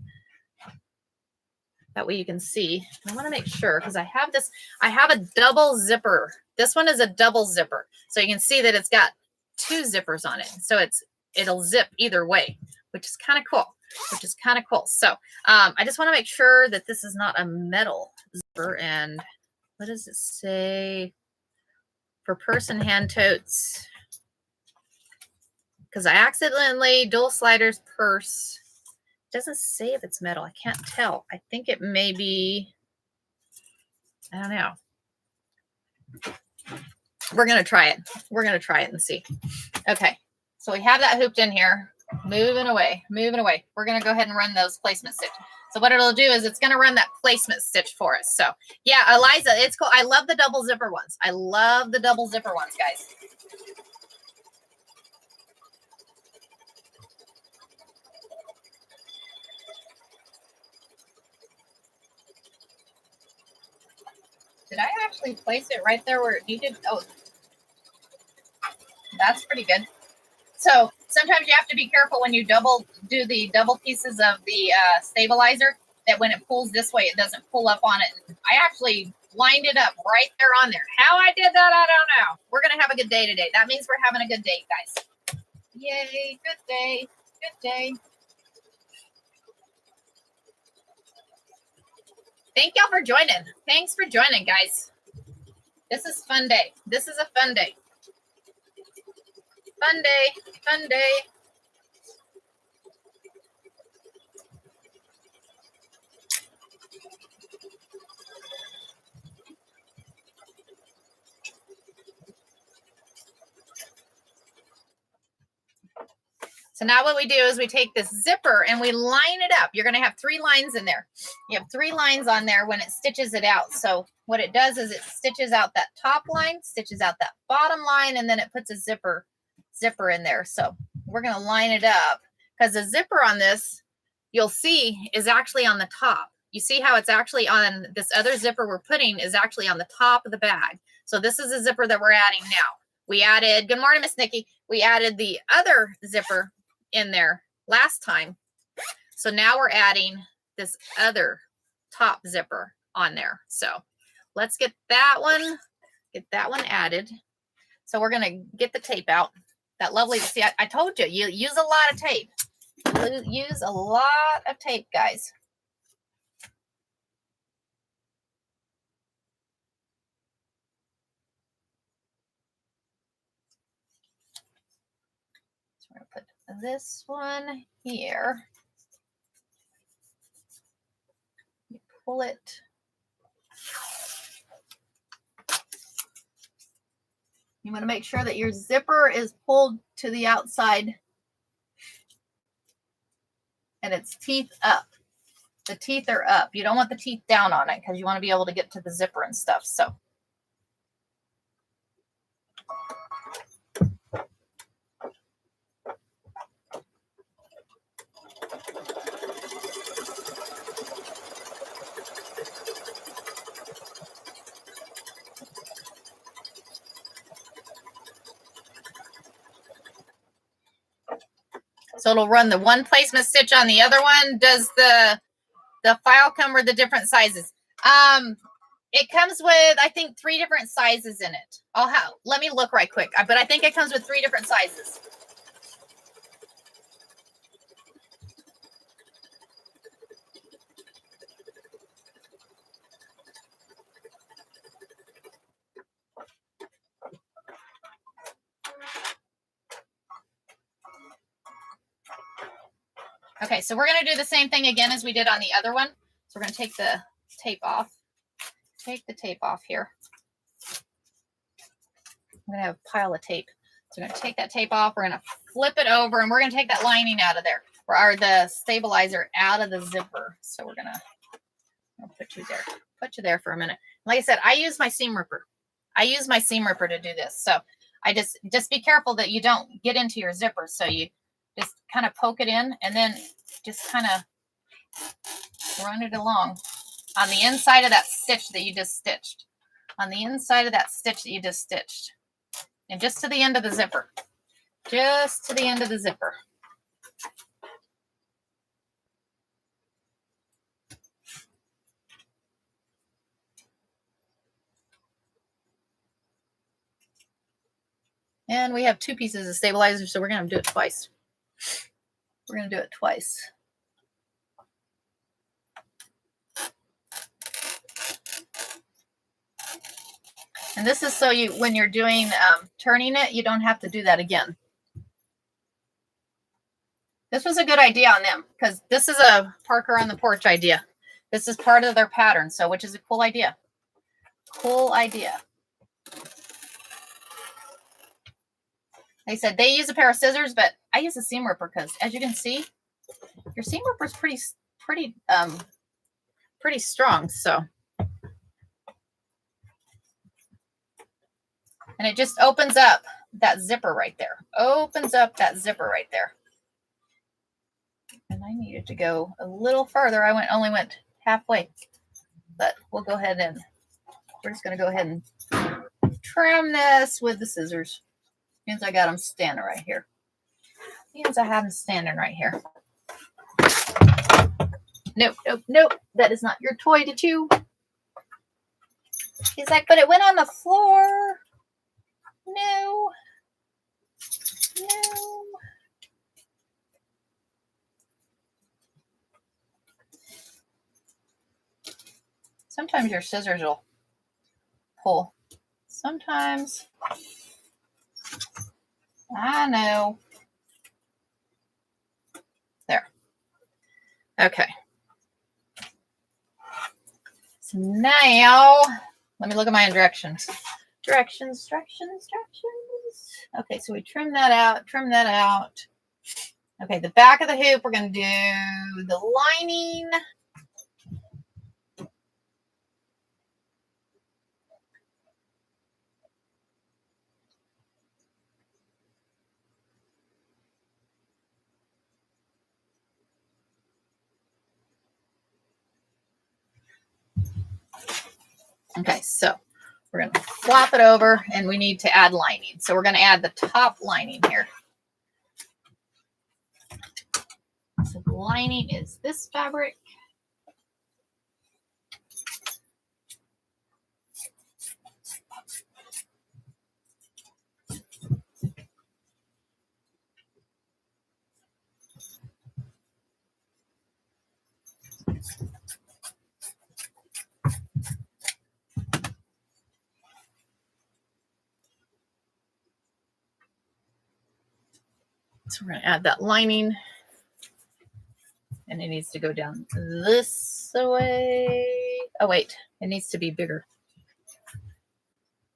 Speaker 1: That way you can see. I want to make sure because I have a double zipper. This one is a double zipper. So you can see that it's got 2 zippers on it. So it'll zip either way, which is kind of cool. which is kind of cool. So I just want to make sure that this is not a metal zipper. And what does it say? For purse and hand totes. Because I accidentally dual sliders purse. It doesn't say if it's metal. I can't tell. I think it may be, I don't know. We're going to try it. We're going to try it and see. Okay. So we have that hooped in here. Moving away, moving away. We're going to go ahead and run those placement stitch. So what it'll do is it's going to run that placement stitch for us. So yeah, Eliza, it's cool. I love the double zipper ones. I love the double zipper ones, guys. Did I actually place it right there where it needed? Oh, that's pretty good. So sometimes you have to be careful when you do the double pieces of the stabilizer, that when it pulls this way, it doesn't pull up on it. I actually lined it up right there on there. How I did that, I don't know. We're going to have a good day today. That means we're having a good day, guys. Yay, good day, good day. Thank y'all for joining. Thanks for joining, guys. This is fun day. This is a fun day. Fun day, fun day. So now what we do is we take this zipper and we line it up. You're going to have 3 lines in there. You have 3 lines on there when it stitches it out. So what it does is it stitches out that top line, stitches out that bottom line, and then it puts a zipper in there. So we're going to line it up because the zipper on this, you'll see, is actually on the top. You see how it's actually on this other zipper we're putting is actually on the top of the bag. So this is a zipper that we're adding now. We added, good morning, Miss Nikki. We added the other zipper in there last time. So now we're adding this other top zipper on there. So let's get that one added. So we're going to get the tape out. That lovely, see, I told you, you use a lot of tape. Use a lot of tape, guys. So we're going to put this one here. You pull it. You want to make sure that your zipper is pulled to the outside and its teeth up. The teeth are up. You don't want the teeth down on it because you want to be able to get to the zipper and stuff. So it'll run the one placement stitch on the other one. Does the file come with the different sizes? It comes with, I think, 3 different sizes in it. Let me look right quick, but I think it comes with 3 different sizes. Okay, so we're going to do the same thing again as we did on the other one. So we're going to take the tape off. Take the tape off here. I'm going to have a pile of tape. So we're going to take that tape off. We're going to flip it over, and we're going to take that lining out of there, or the stabilizer out of the zipper. So we're going to put you there. Put you there for a minute. Like I said, I use my seam ripper. I use my seam ripper to do this. So I just be careful that you don't get into your zipper. So you just kind of poke it in and then just kind of run it along on the inside of that stitch that you just stitched. On the inside of that stitch that you just stitched. And just to the end of the zipper. Just to the end of the zipper. And we have 2 pieces of stabilizer, so we're going to do it twice. We're going to do it twice. And this is so you, when you're doing turning it, you don't have to do that again. This was a good idea on them because this is a Parker on the porch idea. This is part of their pattern, so which is a cool idea. Cool idea. They said they use a pair of scissors, but I use a seam ripper because, as you can see, your seam ripper is pretty strong. So, and it just opens up that zipper right there. Opens up that zipper right there. And I needed to go a little further. I only went halfway, but we'll go ahead and we're just going to go ahead and trim this with the scissors. Means I got them standing right here. Means I have them standing right here. Nope, nope, nope. That is not your toy to chew. He's like, but it went on the floor. No. No. Sometimes your scissors will pull. Sometimes. I know. There. Okay. So now, let me look at my directions. Directions. Okay, so we trim that out. Okay, the back of the hoop, we're going to do the lining. Okay, so we're going to flop it over and we need to add lining. So we're going to add the top lining here. So the lining is this fabric. So we're going to add that lining. And it needs to go down this way. Oh, wait. It needs to be bigger.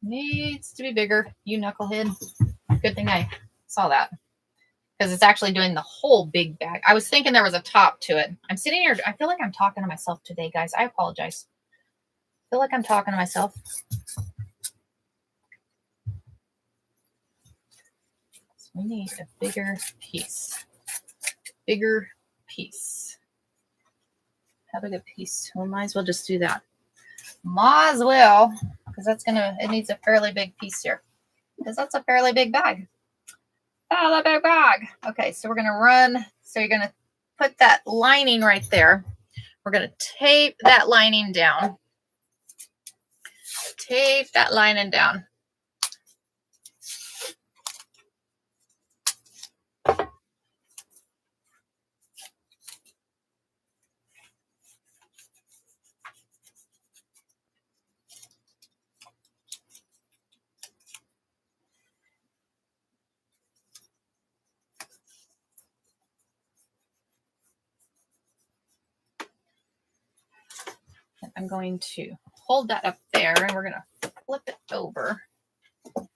Speaker 1: Needs to be bigger. You knucklehead. Good thing I saw that. Because it's actually doing the whole big bag. I was thinking there was a top to it. I'm sitting here. I feel like I'm talking to myself today, guys. I apologize. I feel like I'm talking to myself. So we need a bigger piece. Bigger piece. How big a piece? We might as well just do that. Might as well. Because that's going to, it needs a fairly big piece here. Because that's a fairly big bag. Oh, the big bag. Okay, so we're going to run. So you're going to put that lining right there. We're going to tape that lining down. Tape that lining down. I'm going to hold that up there and we're going to flip it over. So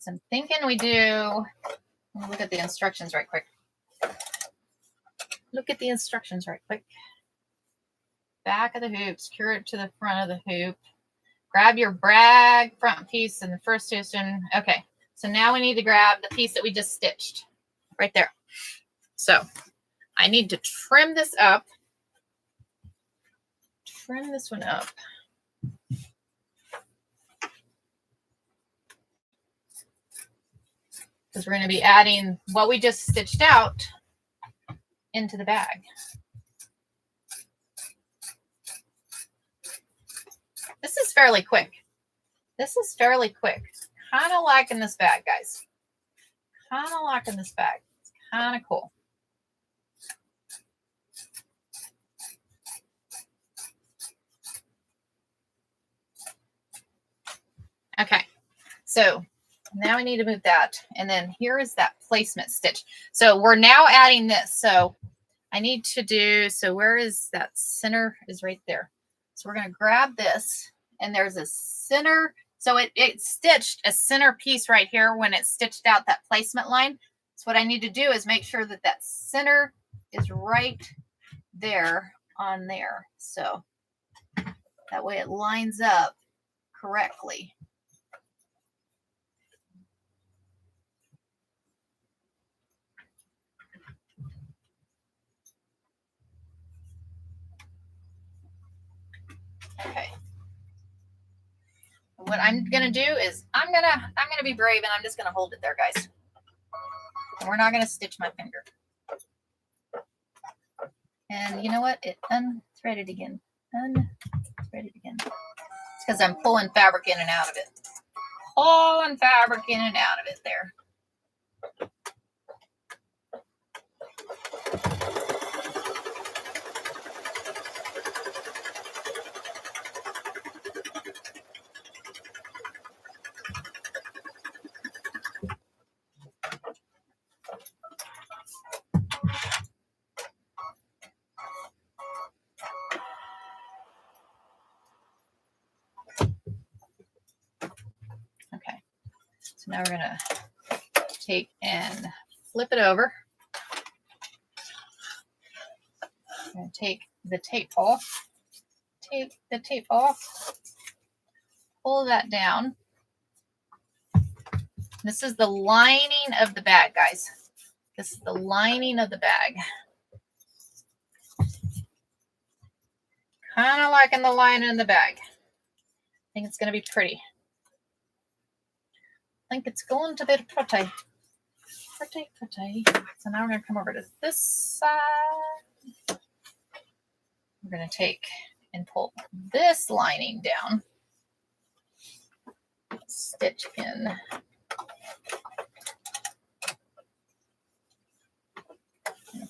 Speaker 1: I'm thinking we do, let me look at the instructions right quick. Look at the instructions right quick. Back of the hoop, secure it to the front of the hoop. Grab your brag front piece in the first position. Okay, so now we need to grab the piece that we just stitched right there. So I need to trim this up. Trim this one up. Because we're going to be adding what we just stitched out into the bag. This is fairly quick. This is fairly quick. Kind of liking this bag, guys. Kind of liking this bag. It's kind of cool. Okay, so now I need to move that. And then here is that placement stitch. So we're now adding this. So I need to do, so where is that center is right there. So we're going to grab this and there's a center. So it stitched a center piece right here when it stitched out that placement line. So what I need to do is make sure that that center is right there on there. So that way it lines up correctly. Okay. What I'm gonna do is I'm gonna be brave and I'm just gonna hold it there, guys. And we're not gonna stitch my finger. And you know what? It unthreaded again. Unthreaded again. It's because I'm pulling fabric in and out of it. Pulling fabric in and out of it there. Okay. So now we're gonna take and flip it over. I'm gonna take the tape off. Take the tape off. Pull that down. This is the lining of the bag, guys. This is the lining of the bag. Kind of liking the lining in the bag. I think it's going to be pretty. I think it's going to be pretty. Pretty, pretty. So now we're going to come over to this side. We're going to take and pull this lining down. Stitch in.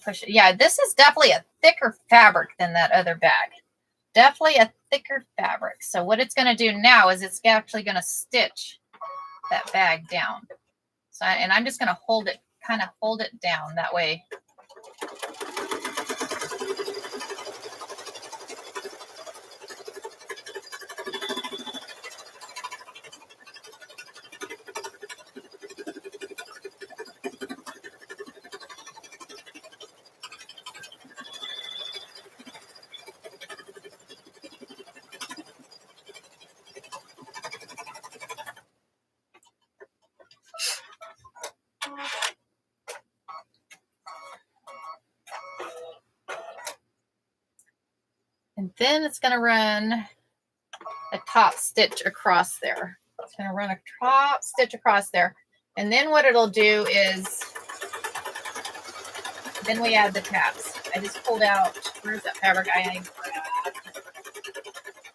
Speaker 1: Push it. Yeah, this is definitely a thicker fabric than that other bag. Definitely a thicker fabric. So what it's going to do now is it's actually going to stitch that bag down. So, and I'm just going to hold it, kind of hold it down that way. And then it's going to run a top stitch across there. It's going to run a top stitch across there. And then what it'll do is, then we add the tabs. I just pulled out, where's that fabric I grabbed?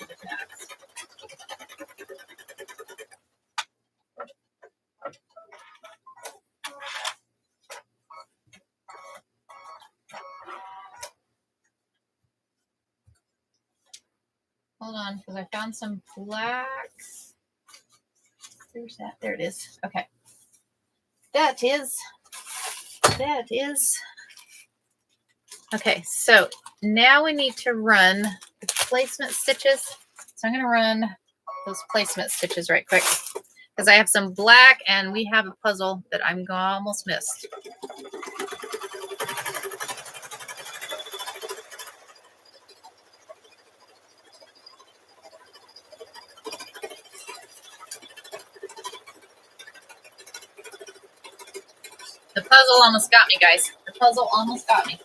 Speaker 1: The tabs. Hold on, because I found some black. Where's that? There it is. Okay. That is. Okay, so now we need to run the placement stitches. So I'm going to run those placement stitches right quick because I have some black and we have a puzzle that I'm almost missed. The puzzle almost got me, guys. The puzzle almost got me.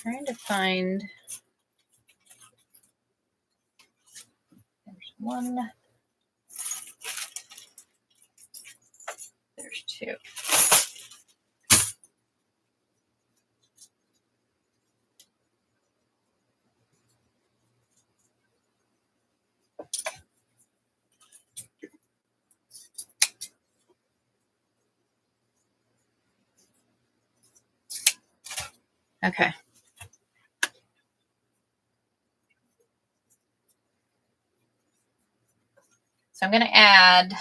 Speaker 1: Trying to find, there's one, there's two. Okay. So I'm going to add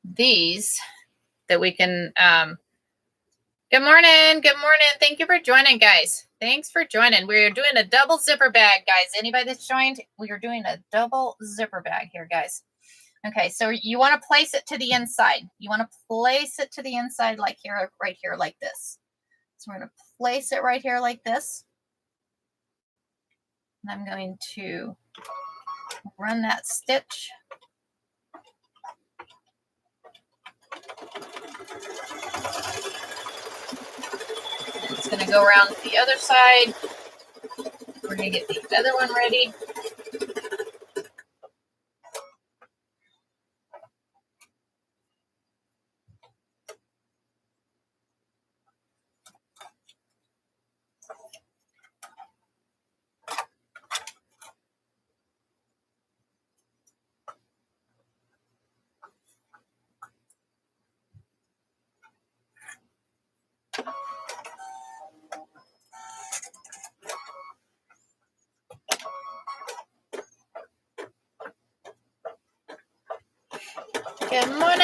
Speaker 1: these that we can, good morning. Good morning. Thank you for joining, guys. Thanks for joining. We're doing a double zipper bag, guys. Anybody that's joined, we are doing a double zipper bag here, guys. Okay, so you want to place it to the inside. You want to place it to the inside like here, right here, like this. So we're going to place it right here like this. And I'm going to run that stitch. It's going to go around to the other side. We're going to get the other one ready.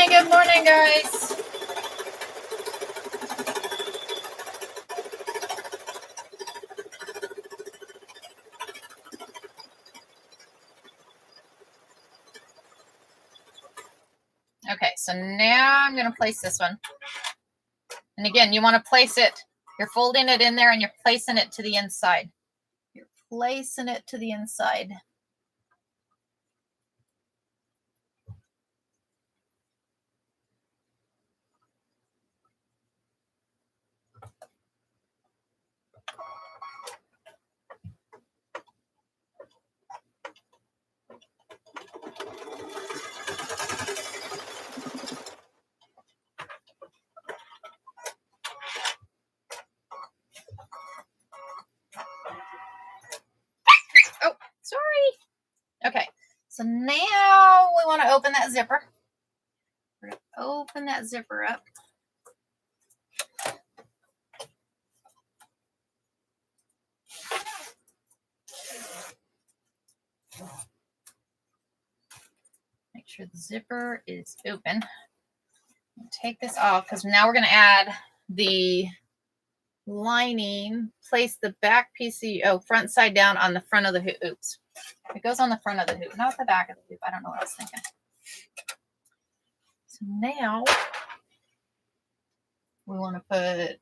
Speaker 1: Good morning, guys. Okay, so now I'm going to place this one. And again, you want to place it, you're folding it in there and you're placing it to the inside. You're placing it to the inside. Oh, sorry. Okay, so now we want to open that zipper. We're going to open that zipper up. Make sure the zipper is open. Take this off because now we're going to add the lining. Place the back piece of, front side down on the front of the hoop. Oops. It goes on the front of the hoop, not the back of the hoop. I don't know what I was thinking. So now we want to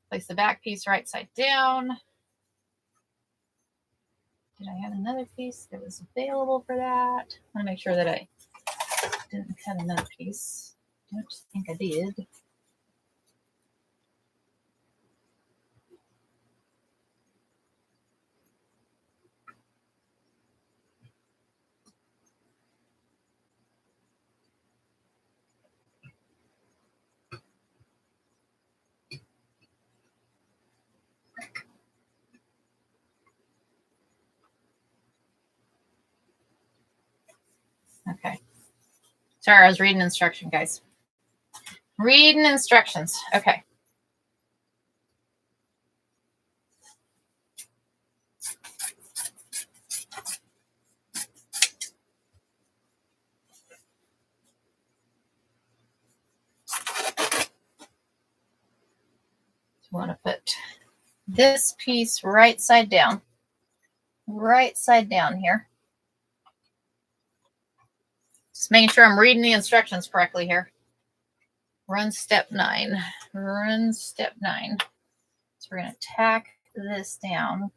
Speaker 1: place the back piece right side down. Did I have another piece that was available for that? I want to make sure that I didn't cut another piece. I don't think I did. Okay. Sorry, I was reading instruction, guys. Reading instructions. Okay. You want to put this piece right side down here. Just making sure I'm reading the instructions correctly here. Run step 9. Run step 9. So we're going to tack this down.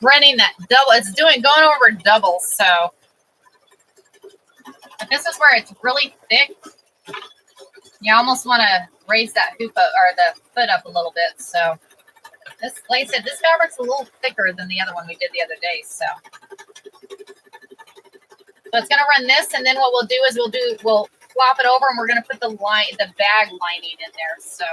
Speaker 1: running that double. It's going over double. So but this is where it's really thick. You almost want to raise that hoop up, or the foot up a little bit. So this, like I said, this fabric's a little thicker than the other one we did the other day. So it's going to run this, and then what we'll do is we'll flop it over, and we're going to put the bag lining in there. So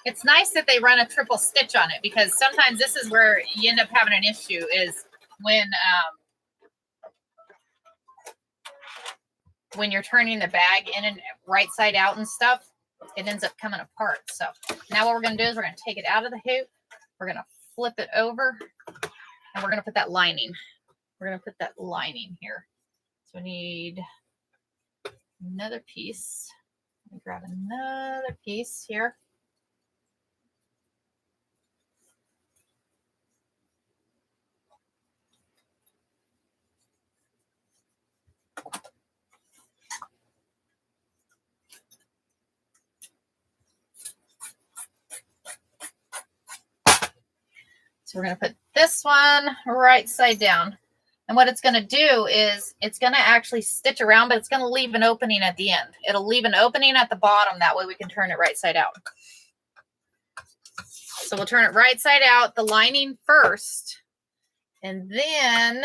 Speaker 1: it's nice that they run a triple stitch on it, because sometimes this is where you end up having an issue, is when you're turning the bag in and right side out and stuff, it ends up coming apart. So now what we're going to do is we're going to take it out of the hoop. We're going to flip it over, and we're going to put that lining. We're going to put that lining here. So we need another piece. Let me grab another piece here. So we're going to put this one right side down. And what it's going to do is it's going to actually stitch around, but it's going to leave an opening at the end. It'll leave an opening at the bottom. That way we can turn it right side out. So we'll turn it right side out, the lining first, and then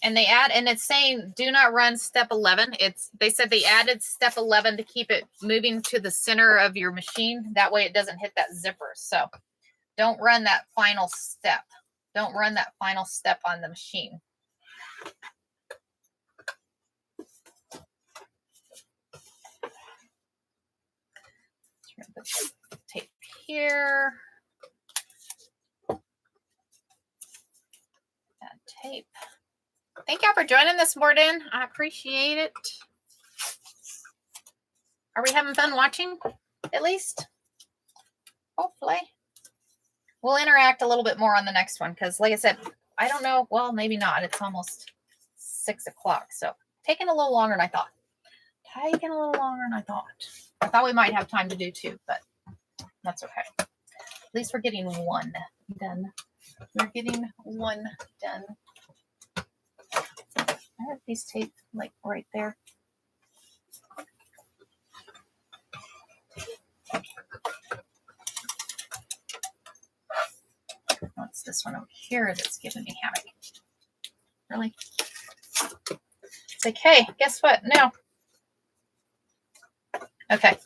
Speaker 1: and it's saying do not run step 11. They said they added step 11 to keep it moving to the center of your machine. That way it doesn't hit that zipper. So don't run that final step. Don't run that final step on the machine. Put tape here. Add tape. Thank y'all for joining this morning. I appreciate it. Are we having fun watching, at least? Hopefully. We'll interact a little bit more on the next one, because like I said, I don't know. Well, maybe not. It's almost 6 o'clock. So taking a little longer than I thought. I thought we might have time to do 2, but that's okay. At least we're getting 1 done. We're getting 1 done. I have these tape like right there. What's this one over here that's giving me havoc? Really? It's like, hey, guess what? No. Okay.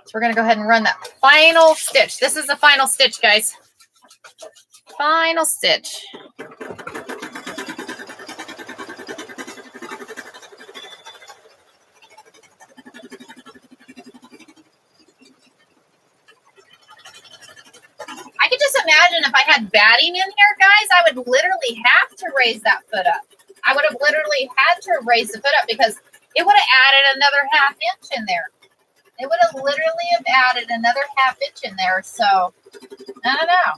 Speaker 1: So we're going to go ahead and run that final stitch. This is the final stitch, guys. Final stitch. I could just imagine if I had batting in here, guys, I would literally have to raise that foot up. I would have literally had to raise the foot up, because it would have added another ½ inch in there. It would have literally have added another ½ inch in there. So, I don't know.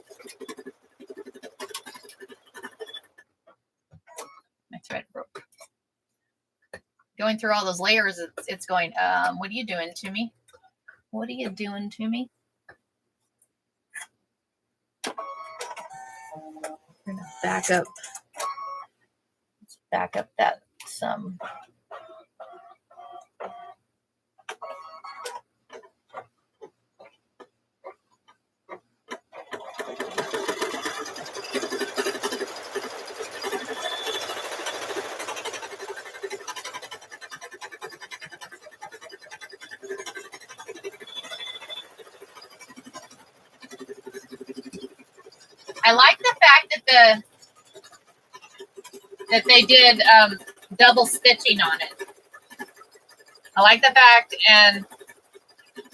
Speaker 1: My thread broke. Going through all those layers, it's going, what are you doing to me? What are you doing to me? We're going to back up. Let's back up that some. I like the fact that they did double stitching on it. I like the fact, and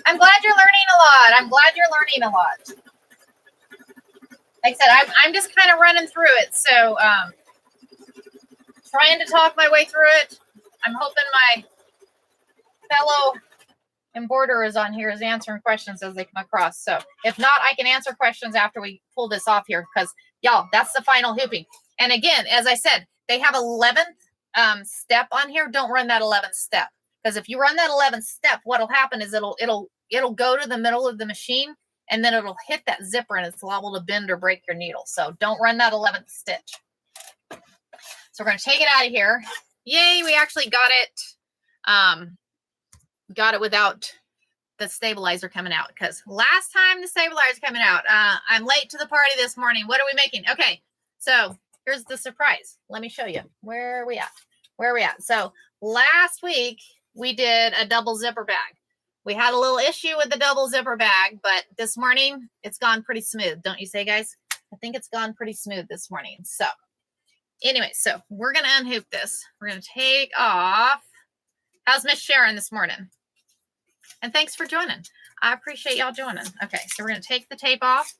Speaker 1: I'm glad you're learning a lot. I'm glad you're learning a lot. like I said, I'm just kind of running through it. So trying to talk my way through it. I'm hoping my fellow embroiderer is on here is answering questions as they come across. So if not, I can answer questions after we pull this off here, because y'all, that's the final hooping. And again, as I said, they have 11th step on here. Don't run that 11th step, because if you run that 11th step, what'll happen is it'll go to the middle of the machine, and then it'll hit that zipper and it's liable to bend or break your needle. So don't run that 11th stitch. So we're going to take it out of here. Yay, we actually got it without the stabilizer coming out, because last time the stabilizer coming out, I'm late to the party this morning. What are we making? Okay, so here's the surprise. Let me show you. Where are we at? So last week we did a double zipper bag. We had a little issue with the double zipper bag, but this morning it's gone pretty smooth. Don't you say, guys? I think it's gone pretty smooth this morning. So anyway, so we're going to unhoop this. We're going to take off. How's Miss Sharon this morning? And thanks for joining. I appreciate y'all joining. Okay, so we're going to take the tape off.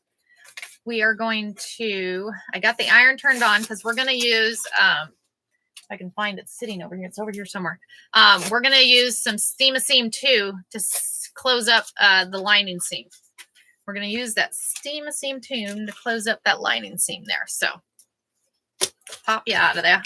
Speaker 1: We are going to, I got the iron turned on because we're going to use, if I can find it sitting over here. It's over here somewhere. We're going to use some Steam-A-Seam 2 to close up the lining seam. We're going to use that Steam-A-Seam 2 to close up that lining seam there. So pop you out of there.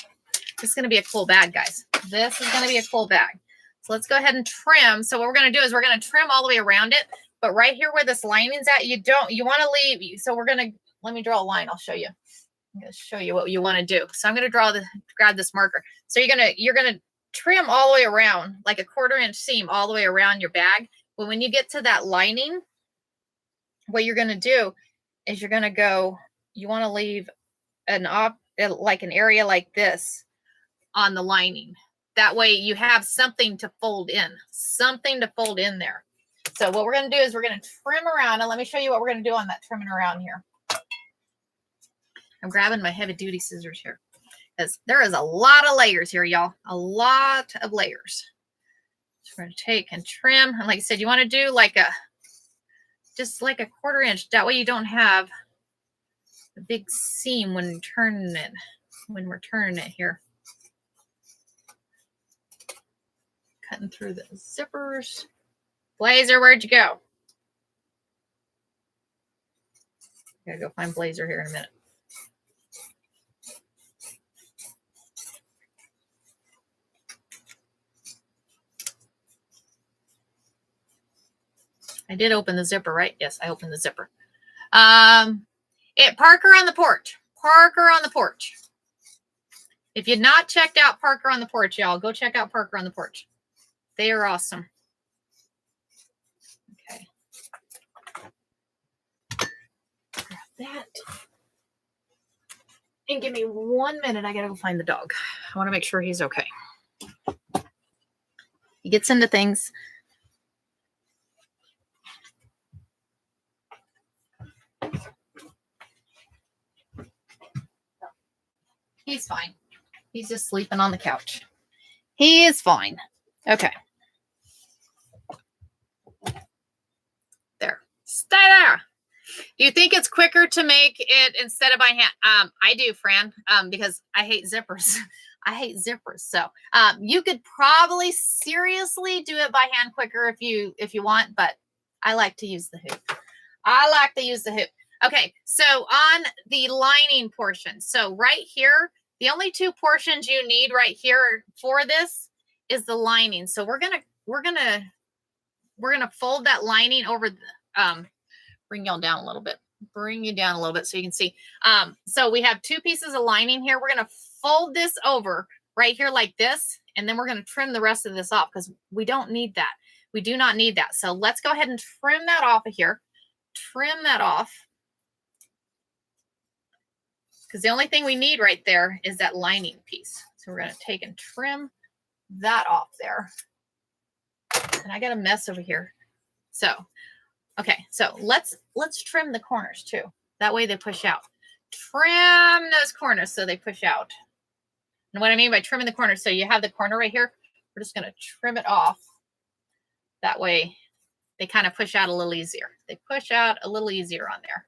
Speaker 1: This is going to be a cool bag, guys. This is going to be a cool bag. So let's go ahead and trim. So what we're going to do is we're going to trim all the way around it. But right here where this lining's at, you want to leave. So we're going to, let me draw a line. I'll show you. I'm going to show you what you want to do. So I'm going to grab this marker. So you're going to trim all the way around, like a 1/4 inch seam all the way around your bag. But when you get to that lining, what you're going to do is you're going to go, you want to leave like an area like this on the lining. That way you have something to fold in there. So what we're going to do is we're going to trim around, and let me show you what we're going to do on that trimming around here. I'm grabbing my heavy duty scissors here, because there is a lot of layers here, y'all. A lot of layers. So we're going to take and trim. And like I said, you want to do just like a 1/4 inch. That way you don't have a big seam when we're turning it here. Cutting through the zippers. Blazer, where'd you go? Gotta go find Blazer here in a minute. I did open the zipper, right? Yes, I opened the zipper. Parker on the porch. Parker on the porch. If you've not checked out Parker on the porch, y'all, go check out Parker on the porch. They are awesome. Okay. Grab that. And give me 1 minute. I gotta go find the dog. I want to make sure he's okay. He gets into things. He's fine. He's just sleeping on the couch. He is fine. Okay. There. Stay there. Do you think it's quicker to make it instead of by hand? I do, Fran, because I hate zippers. I hate zippers. So you could probably seriously do it by hand quicker if you want, but I like to use the hoop. Okay, so on the lining portion, so right here, the only two portions you need right here for this is the lining. So we're gonna fold that lining over the, bring y'all down a little bit. Bring you down a little bit so you can see. So we have two pieces of lining here. We're gonna fold this over right here like this, and then we're gonna trim the rest of this off because we don't need that. We do not need that. So let's go ahead and trim that off of here. Trim that off. Because the only thing we need right there is that lining piece. So we're going to take and trim that off there. And I got a mess over here. So, okay, so let's trim the corners too. That way they push out. Trim those corners so they push out. And what I mean by trimming the corners, so you have the corner right here. We're just going to trim it off. That way they kind of push out a little easier. They push out a little easier on there.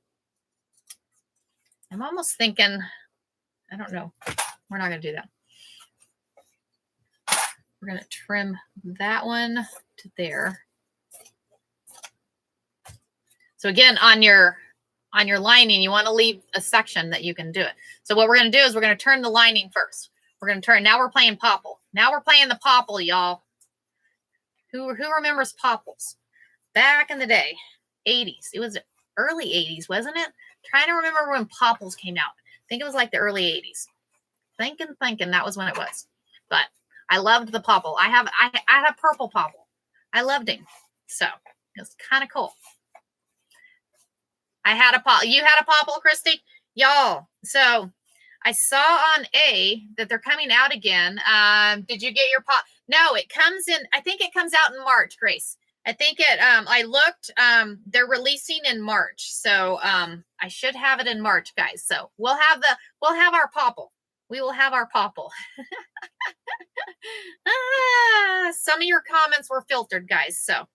Speaker 1: I'm almost thinking, I don't know. We're not going to do that. We're going to trim that one to there. So again, on your lining, you want to leave a section that you can do it. So what we're going to do is we're going to turn the lining first. We're going to turn. Now we're playing popple. Now we're playing the popple, y'all. Who remembers popples? Back in the day, 80s. It was early 80s, wasn't it? Trying to remember when popples came out. I think it was like the early 80s. Thinking that was when it was. But I loved the popple. I had a purple popple. I loved him. So it was kind of cool. I had a popple. You had a popple, Christy? Y'all. So I saw on A that they're coming out again. Did you get your pop? No, it comes in. I think it comes out in March, Grace. I think it. I looked. They're releasing in March, so I should have it in March, guys. So we'll have our popple. We will have our popple. Some of your comments were filtered, guys. So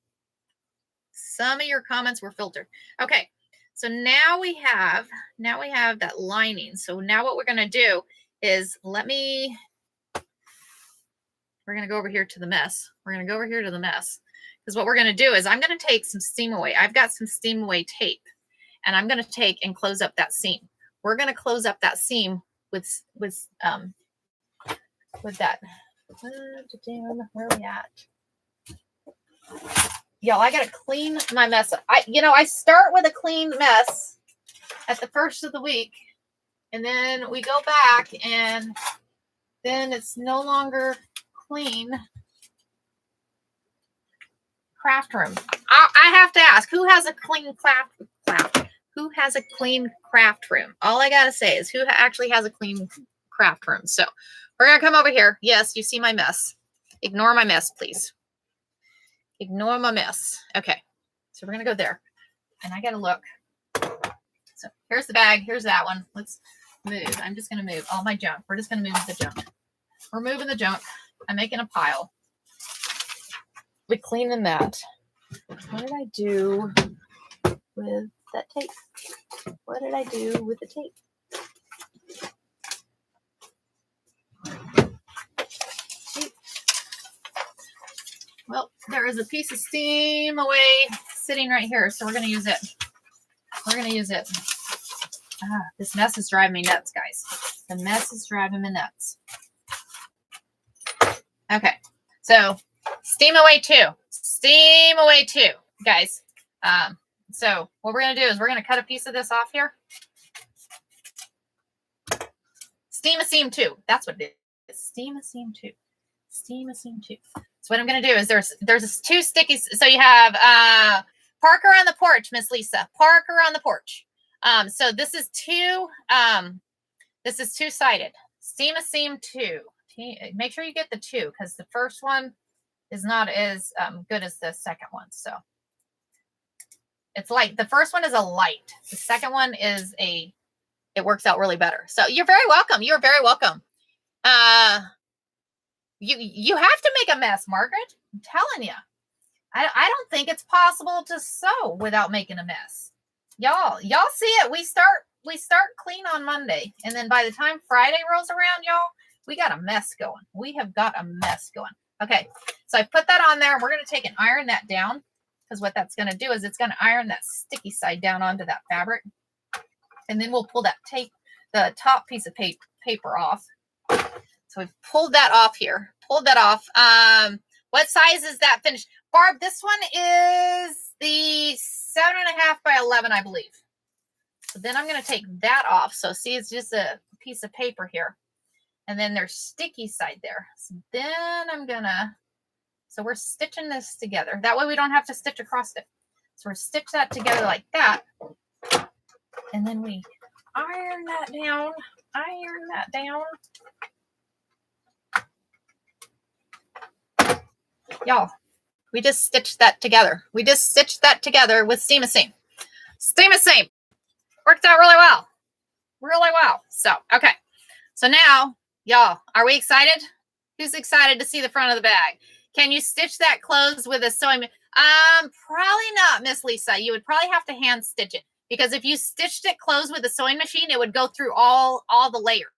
Speaker 1: some of your comments were filtered. Okay. So now we have that lining. So now what we're going to do is we're going to go over here to the mess. We're going to go over here to the mess because what we're going to do is I'm going to take some steam away. I've got some steam away tape and I'm going to take and close up that seam. We're going to close up that seam with that. Where are we at? Y'all, I got to clean my mess up. I start with a clean mess at the first of the week, and then we go back, and then it's no longer clean. Craft room. I have to ask, who has a clean Who has a clean craft room? All I got to say is who actually has a clean craft room. So we're going to come over here. Yes, you see my mess. Ignore my mess, please. Ignore my mess. Okay, so we're going to go there. And I got to look. So here's the bag. Here's that one. Let's move. I'm just going to move all my junk. We're just going to move the junk. We're moving the junk. I'm making a pile. We're cleaning that. What did I do with that tape? What did I do with the tape? Well, there is a piece of steam away sitting right here, so we're going to use it. We're going to use it. This mess is driving me nuts, guys. The mess is driving me nuts. Okay, so steam away 2. Steam away 2, guys. So what we're going to do is we're going to cut a piece of this off here. Steam a seam 2. That's what it is. Steam a seam 2. Steam a seam 2. So what I'm going to do is there's 2 stickies. So you have Parker on the porch, Miss Lisa. Parker on the porch. So this is 2. This is 2-sided. Steam a seam 2. Make sure you get the 2 because the first one is not as good as the second one. So it's like the first one is a light. The second one is it works out really better. So you're very welcome. You're very welcome. You have to make a mess, Margaret. I'm telling you. I don't think it's possible to sew without making a mess. Y'all see it. We start clean on Monday. And then by the time Friday rolls around, y'all, we got a mess going. We have got a mess going. Okay. So I put that on there. We're going to take and iron that down because what that's going to do is it's going to iron that sticky side down onto that fabric. And then we'll pull that tape, the top piece of paper off. So we've pulled that off here. Pulled that off. What size is that finished? Barb, this one is the 7.5 by 11, I believe. So then I'm going to take that off. So see, it's just a piece of paper here. And then there's sticky side there. So then so we're stitching this together. That way we don't have to stitch across it. So we're stitch that together like that. And then we iron that down. Iron that down. Y'all, we just stitched that together. We just stitched that together with Steam a Seam. Steam a Seam. Worked out really well. Really well. So, okay. So now, y'all, are we excited? Who's excited to see the front of the bag? Can you stitch that closed with a sewing? Probably not, Miss Lisa. You would probably have to hand stitch it. because if you stitched it closed with a sewing machine, it would go through all the layers.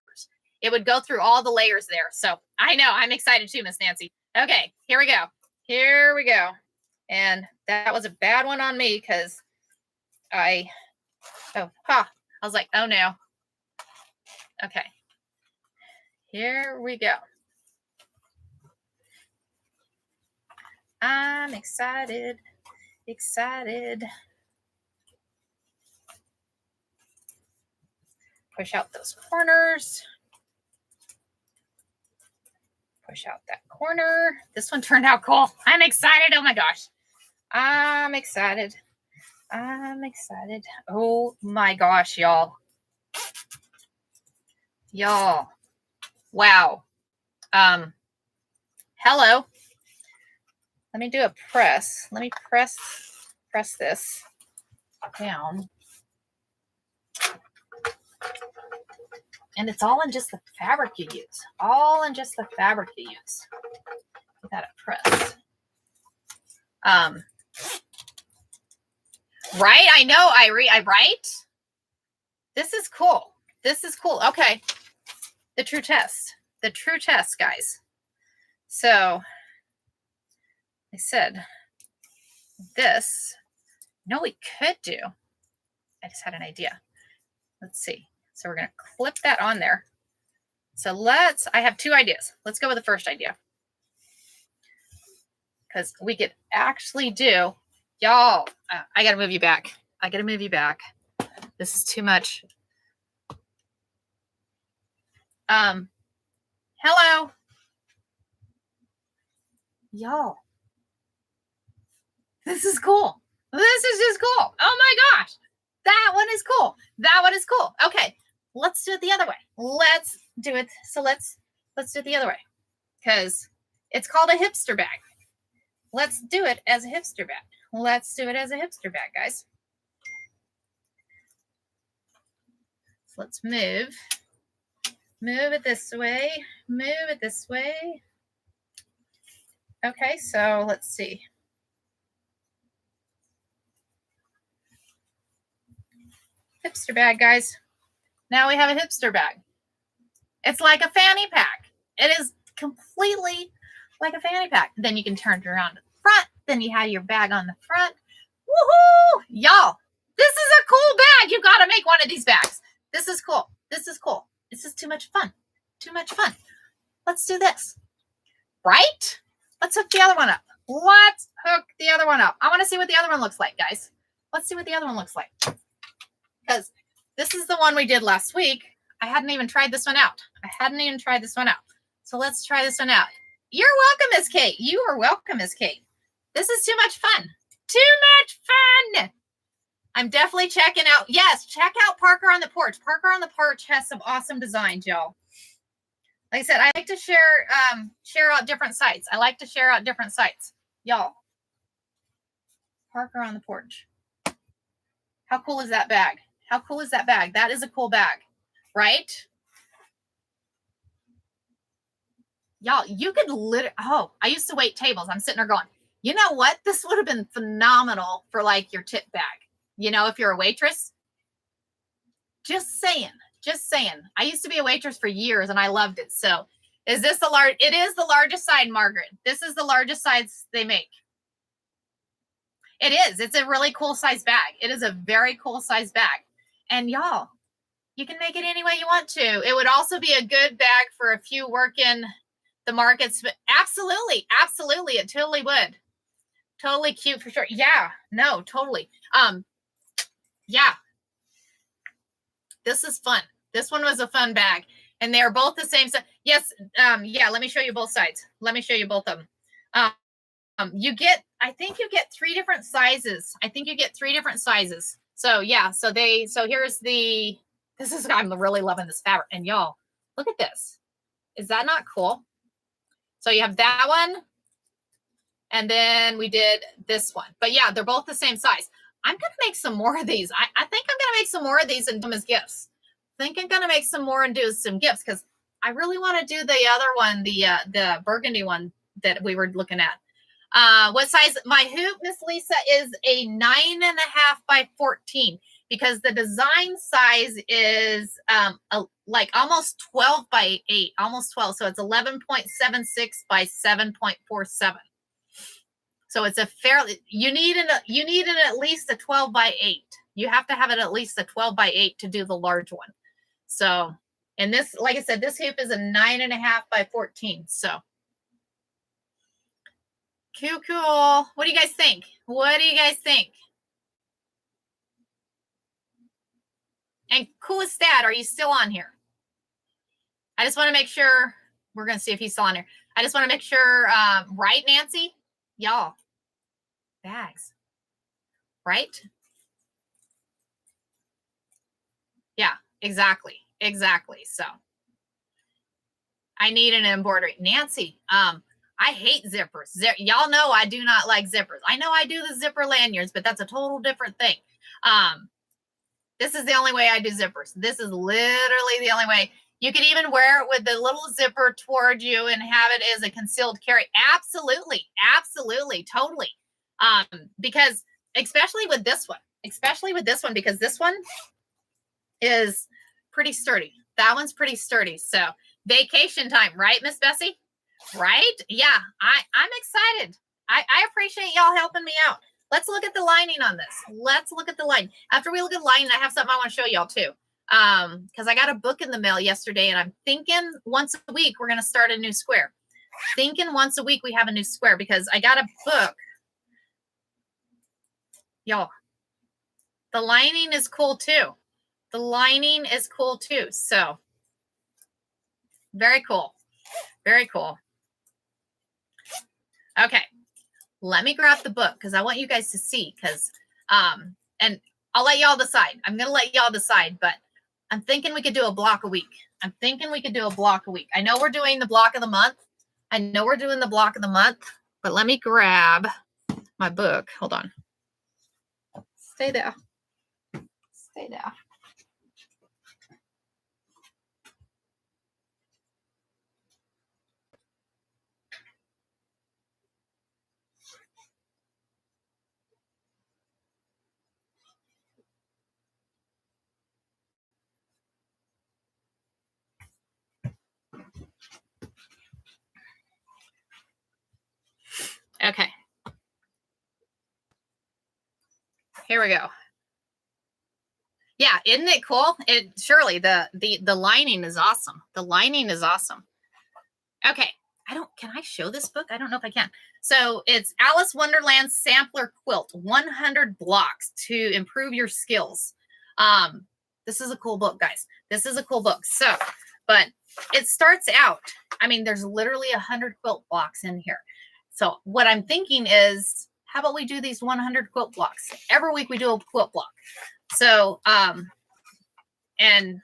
Speaker 1: It would go through all the layers there. So I know, I'm excited too, Miss Nancy. Okay, here we go. Here we go. And that was a bad one on me because I was like, oh no. Okay. Here we go. I'm excited. Push out those corners. Push out that corner. This one turned out cool. I'm excited. Oh my gosh. I'm excited. Oh my gosh, y'all. Wow. Hello. Let me do a press. Let me press this down. And it's all in just the fabric you use. All in just the fabric you use. Give that a press. Right? I know, I right? This is cool. Okay. The true test, guys. So I said this. No, we could do. I just had an idea. Let's see. So we're going to clip that on there. So I have two ideas. Let's go with the first idea. Because we could actually do, y'all, I got to move you back. This is too much. Hello. Y'all. This is cool. This is just cool. Oh my gosh. That one is cool. Okay. Let's do it the other way. Let's do it. So let's do it the other way. Because it's called a hipster bag. Let's do it as a hipster bag. Guys. So let's move it this way. Okay, so let's see. Hipster bag, guys. Now we have a hipster bag. It's like a fanny pack. It is completely like a fanny pack. Then you can turn it around to the front. Then you have your bag on the front. Woohoo! Y'all, this is a cool bag. You got to make one of these bags. This is cool. This is too much fun. Let's do this. Right? Let's hook the other one up. I want to see what the other one looks like, guys. Let's see what the other one looks like. Because this is the one we did last week. I hadn't even tried this one out. So let's try this one out. You're welcome, Miss Kate. You are welcome, Miss Kate. This is too much fun. I'm definitely checking out. Yes, check out Parker on the Porch. Parker on the Porch has some awesome designs, y'all. Like I said, I like to share out different sites. Y'all. Parker on the Porch. How cool is that bag? That is a cool bag, right? Y'all, you could I used to wait tables. I'm sitting there going, you know what? This would have been phenomenal for like your tip bag. You know, if you're a waitress. Just saying. I used to be a waitress for years and I loved it. So is this it is the largest size, Margaret. This is the largest size they make. It is. It's a really cool size bag. It is a very cool size bag. And y'all, you can make it any way you want to. It would also be a good bag for if you work in the markets. Absolutely. It totally would. Totally cute for sure. Yeah. No, totally. Yeah. This is fun. This one was a fun bag. And they're both the same size. Yes. Yeah, let me show you both sides. Let me show you both of them. I think you get 3 different sizes. So yeah, so here's I'm really loving this fabric. And y'all, look at this. Is that not cool? So you have that one. And then we did this one. But yeah, they're both the same size. I'm going to make some more of these. I think I'm going to make some more of these and do them as gifts. Because I really want to do the other one, the burgundy one that we were looking at. What size? My hoop, Miss Lisa, is a 9.5 by 14. because the design size is like almost 12 by 8, almost 12. So it's 11.76 by 7.47. So it's a fairly, you need it at least a 12 by 8. You have to have it at least a 12 by 8 to do the large one. So, and this, like I said, this hoop is a 9.5 by 14. So cool. What do you guys think? What do you guys think? And Coolest Dad, are you still on here? I just want to make sure. We're going to see if he's still on here. I just want to make sure. Right, Nancy? Y'all. Bags. Right? Yeah, exactly. Exactly. So I need an embroidery. Nancy, I hate zippers. Y'all know I do not like zippers. I know I do the zipper lanyards, but that's a total different thing. This is the only way I do zippers. This is literally the only way. You can even wear it with the little zipper toward you and have it as a concealed carry. Absolutely. Absolutely. Totally. Because especially with this one, because this one is pretty sturdy. That one's pretty sturdy. So vacation time, right, Miss Bessie? Right? Yeah, I'm excited. I appreciate y'all helping me out. Let's look at the lining on this. Let's look at the line. After we look at the lining, I have something I want to show y'all too. Because I got a book in the mail yesterday, and I'm thinking once a week we're going to start a new square. Thinking once a week we have a new square because I got a book. Y'all, the lining is cool too. The lining is cool too. So very cool. Very cool. Okay. Let me grab the book because I want you guys to see because and I'll let y'all decide. I'm going to let y'all decide, but I'm thinking we could do a block a week. I know we're doing the block of the month. But let me grab my book. Hold on. Stay there. Okay. Here we go. Yeah, isn't it cool? Surely the lining is awesome. The lining is awesome. Okay. Can I show this book? I don't know if I can. So it's Alice Wonderland Sampler Quilt, 100 blocks to improve your skills. This is a cool book, guys. This is a cool book. So, but it starts out, I mean, there's literally 100 quilt blocks in here. So what I'm thinking is, how about we do these 100 quilt blocks? Every week we do a quilt block. So, and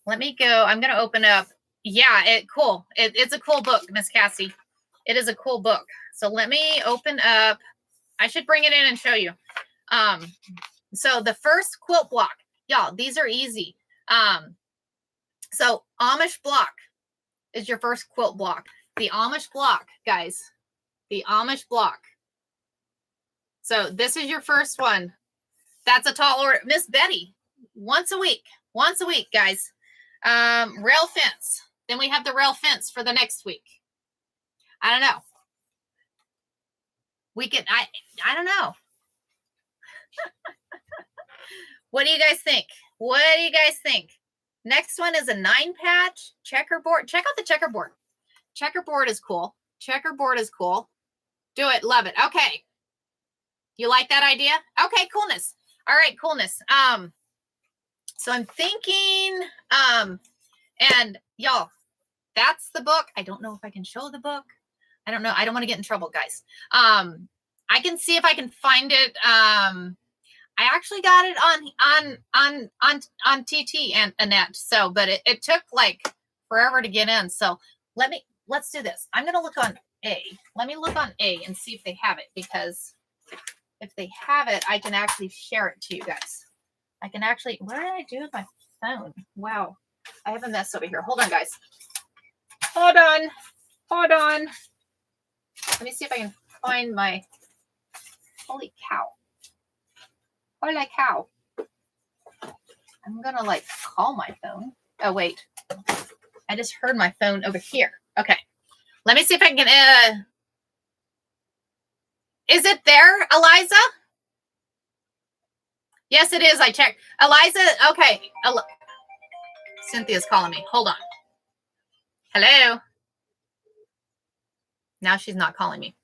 Speaker 1: let me go. I'm going to open up. Yeah, cool. It's a cool book, Miss Cassie. It is a cool book. So let me open up. I should bring it in and show you. So the first quilt block, y'all, these are easy. So Amish block is your first quilt block. The Amish block, guys, the Amish block. So this is your first one. That's a tall order. Miss Betty, once a week, guys. Rail fence. Then we have the rail fence for the next week. I don't know. We can, I don't know. What do you guys think? Next one is a 9-patch checkerboard. Check out the checkerboard. Checkerboard is cool. Do it. Love it. Okay. You like that idea? Okay, coolness. All right, coolness. So I'm thinking, and y'all, that's the book. I don't know if I can show the book. I don't know. I don't want to get in trouble, guys. I can see if I can find it. I actually got it on TT and Annette. So, but it took like forever to get in. So let's do this. I'm going to look on A. Let me look on A and see if they have it, because if they have it, I can actually share it to you guys. I can actually, what did I do with my phone? Wow. I have a mess over here. Hold on, guys. Hold on. Let me see if I can find my, holy cow. I'm going to like call my phone. Oh, wait. I just heard my phone over here. Okay. Let me see if I can, is it there, Eliza? Yes, it is. I checked. Eliza, okay. Cynthia's calling me. Hold on. Hello. Now she's not calling me.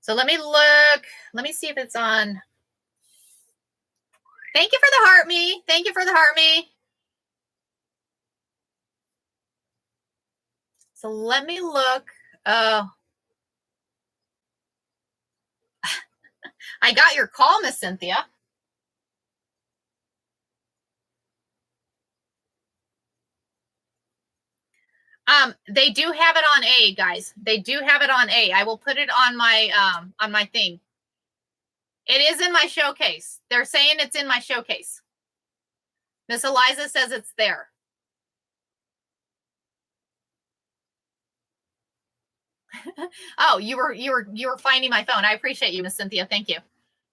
Speaker 1: So let me look. Let me see if it's on. Thank you for the heart me. Thank you for the heart me. So let me look. I got your call, Miss Cynthia. They do have it on A, guys. They do have it on A. I will put it on my thing. It is in my showcase. They're saying it's in my showcase. Miss Eliza says it's there. Oh, you were finding my phone. I appreciate you, Miss Cynthia. Thank you.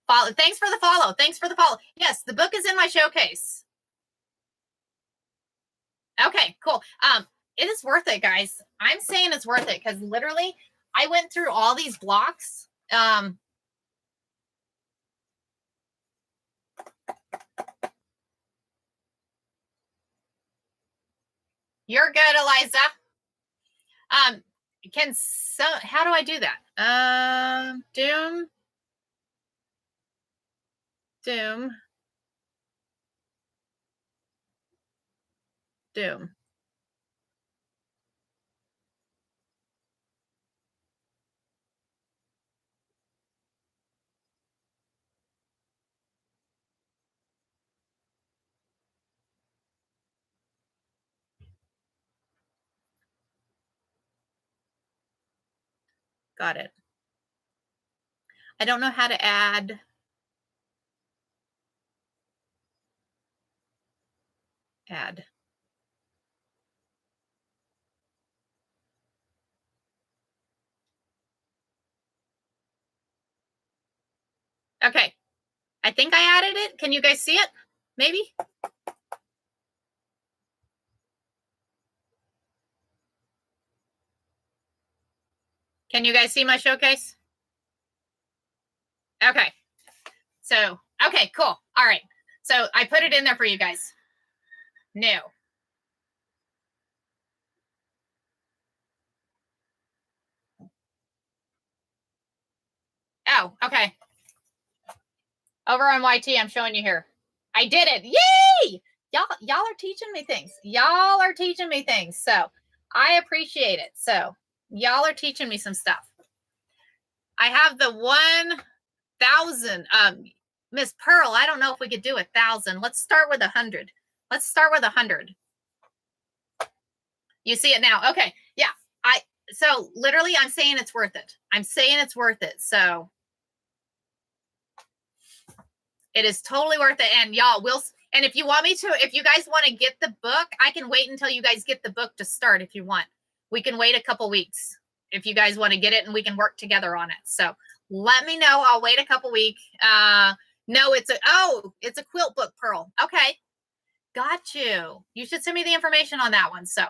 Speaker 1: Thanks for the follow. Thanks for the follow. Yes, the book is in my showcase. Okay, cool. It is worth it, guys. I'm saying it's worth it because literally I went through all these blocks. You're good, Eliza. How do I do that? Doom. Got it. I don't know how to add. Okay. I think I added it. Can you guys see it? Maybe? Can you guys see my showcase? Okay. So, okay, cool. All right. So I put it in there for you guys. New. Oh, okay. Over on YT, I'm showing you here. I did it. Yay! Y'all are teaching me things. Y'all are teaching me things. So I appreciate it. So y'all are teaching me some stuff. I have the 1,000. Miss Pearl, I don't know if we could do 1,000. Let's start with 100. Let's start with 100. You see it now. Okay. Yeah. So literally I'm saying it's worth it. I'm saying it's worth it. So it is totally worth it. And y'all will, and if you want me to, if you guys want to get the book, I can wait until you guys get the book to start. If you want, we can wait a couple weeks if you guys want to get it and we can work together on it. So let me know. I'll wait a couple weeks. No, it's a quilt book, Pearl. Okay. Got you. You should send me the information on that one. So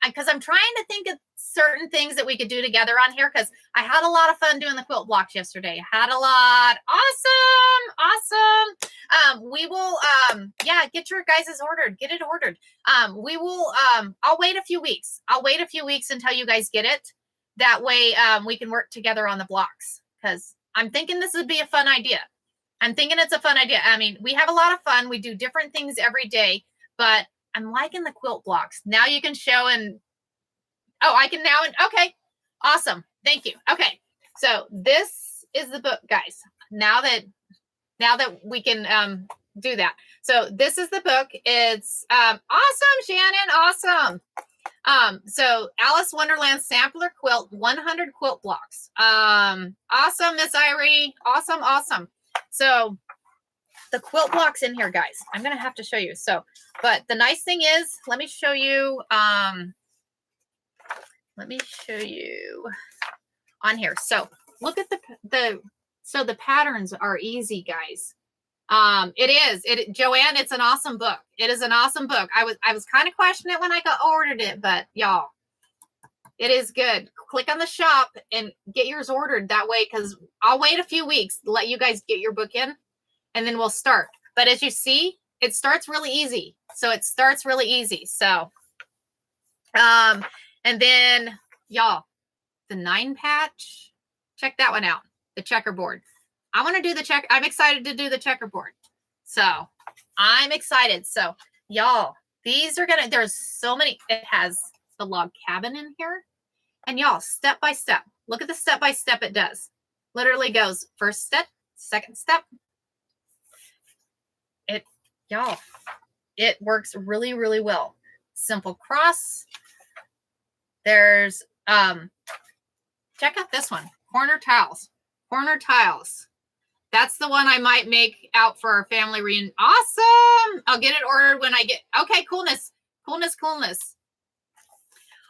Speaker 1: because I'm trying to think of certain things that we could do together on here because I had a lot of fun doing the quilt blocks yesterday. Had a lot. Awesome. We will, get your guys' ordered. Get it ordered. We will, I'll wait a few weeks. I'll wait a few weeks until you guys get it. That way we can work together on the blocks because I'm thinking this would be a fun idea. I'm thinking it's a fun idea. I mean, we have a lot of fun. We do different things every day, but I'm liking the quilt blocks. Now you can show I can now. Okay. Awesome. Thank you. Okay. So this is the book, guys. Now that we can do that. So this is the book. It's awesome, Shannon. Awesome. So Alice Wonderland Sampler Quilt, 100 quilt blocks. Awesome, Miss Irie. Awesome. So the quilt blocks in here, guys, I'm going to have to show you. So, but the nice thing is, let me show you on here. So look at the So the patterns are easy, guys. Joanne, it's an awesome book. It is an awesome book. I was kind of questioning it when I ordered it, but y'all, it is good. Click on the shop and get yours ordered that way, because I'll wait a few weeks to let you guys get your book in, and then we'll start. But as you see, it starts really easy. So it starts really easy. So, and then y'all, the 9-patch, check that one out. The checkerboard. I want to do the check. I'm excited to do the checkerboard. So I'm excited. So y'all, these are gonna, there's so many. It has the log cabin in here. And y'all, step by step, look at the step by step it does. Literally goes first step, second step. Y'all, it works really, really well. Simple cross. There's, check out this one, corner tiles. Corner tiles. That's the one I might make out for our family reunion. Awesome. I'll get it ordered when I get, okay, coolness.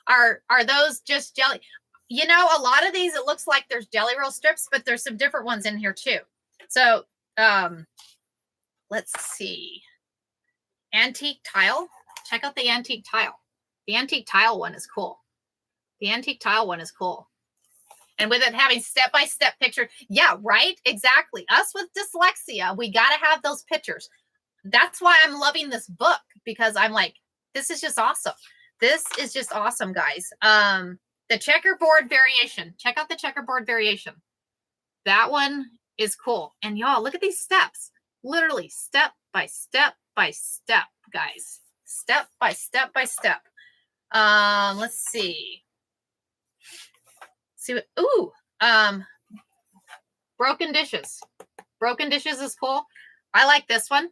Speaker 1: Are those just jelly? You know, a lot of these, it looks like there's jelly roll strips, but there's some different ones in here too. So, let's see. Antique tile. Check out the antique tile. The antique tile one is cool. The antique tile one is cool. And with it having step-by-step picture. Yeah, right? Exactly. Us with dyslexia, we got to have those pictures. That's why I'm loving this book, because I'm like, this is just awesome. This is just awesome, guys. The checkerboard variation. Check out the checkerboard variation. That one is cool. And y'all, look at these steps. Literally step by step by step, guys. Step by step by step. Let's see. See what, ooh, broken dishes. Broken dishes is cool. I like this one.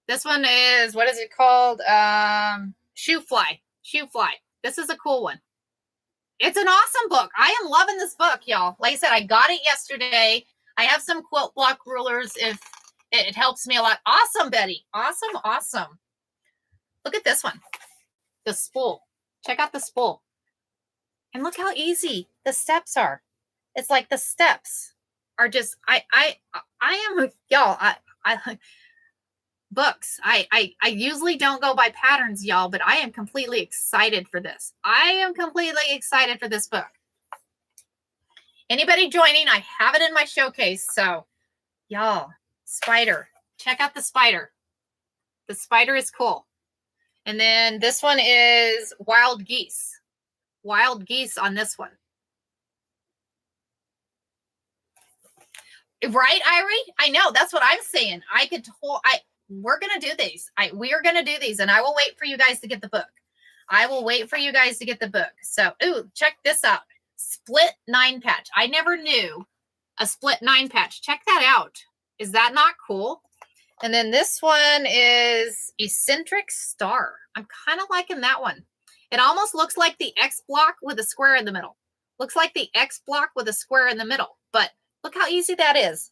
Speaker 1: This one is, what is it called? Shoe fly. This is a cool one. It's an awesome book. I am loving this book, y'all. Like I said, I got it yesterday. I have some quilt block rulers if it helps me a lot. Awesome, Betty. Awesome. Look at this one. The spool. Check out the spool. And look how easy the steps are. It's like the steps are just, I am, y'all, I books. I usually don't go by patterns, y'all, but I am completely excited for this. I am completely excited for this book. Anybody joining, I have it in my showcase. So y'all, spider, check out the spider. The spider is cool. And then this one is wild geese. Wild geese on this one. Right, Irie? I know. That's what I'm saying. We're going to do these. We are going to do these, and I will wait for you guys to get the book. So, ooh, check this out. Split 9-patch. I never knew a split 9-patch. Check that out. Is that not cool? And then this one is eccentric star. I'm kind of liking that one. It almost looks like the X block with a square in the middle. Looks like the X block with a square in the middle. But look how easy that is.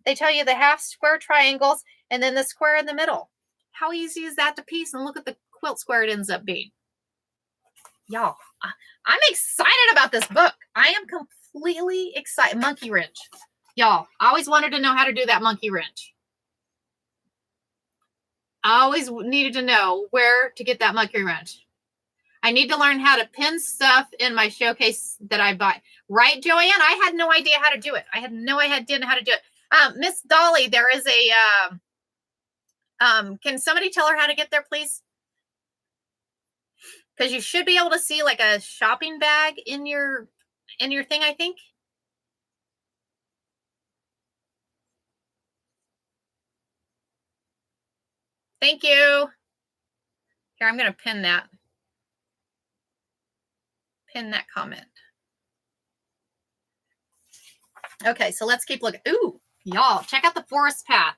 Speaker 1: They tell you the half square triangles and then the square in the middle. How easy is that to piece? And look at the quilt square it ends up being. Y'all, I'm excited about this book. I am completely excited. Monkey wrench. Y'all, I always wanted to know how to do that monkey wrench. I always needed to know where to get that monkey wrench. I need to learn how to pin stuff in my showcase that I buy. Right, Joanne? I had no idea how to do it. Didn't how to do it. Miss Dolly, there is a, can somebody tell her how to get there, please? Because you should be able to see like a shopping bag in your thing, I think. Thank you. Here, I'm going to pin that. Pin that comment. Okay, so let's keep looking. Ooh, y'all, check out the forest path.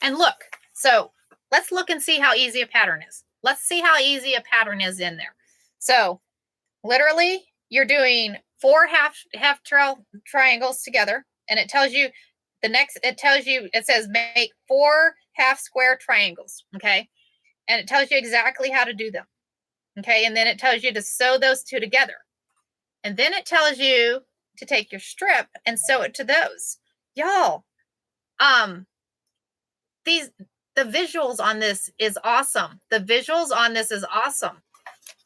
Speaker 1: And look, so let's look and see how easy a pattern is. Let's see how easy a pattern is in there. So literally, you're doing 4 half triangles together, and it tells you it says make 4 half square triangles, okay? And it tells you exactly how to do them, okay? And then it tells you to sew those two together. And then it tells you to take your strip and sew it to those. Y'all, the visuals on this is awesome. The visuals on this is awesome.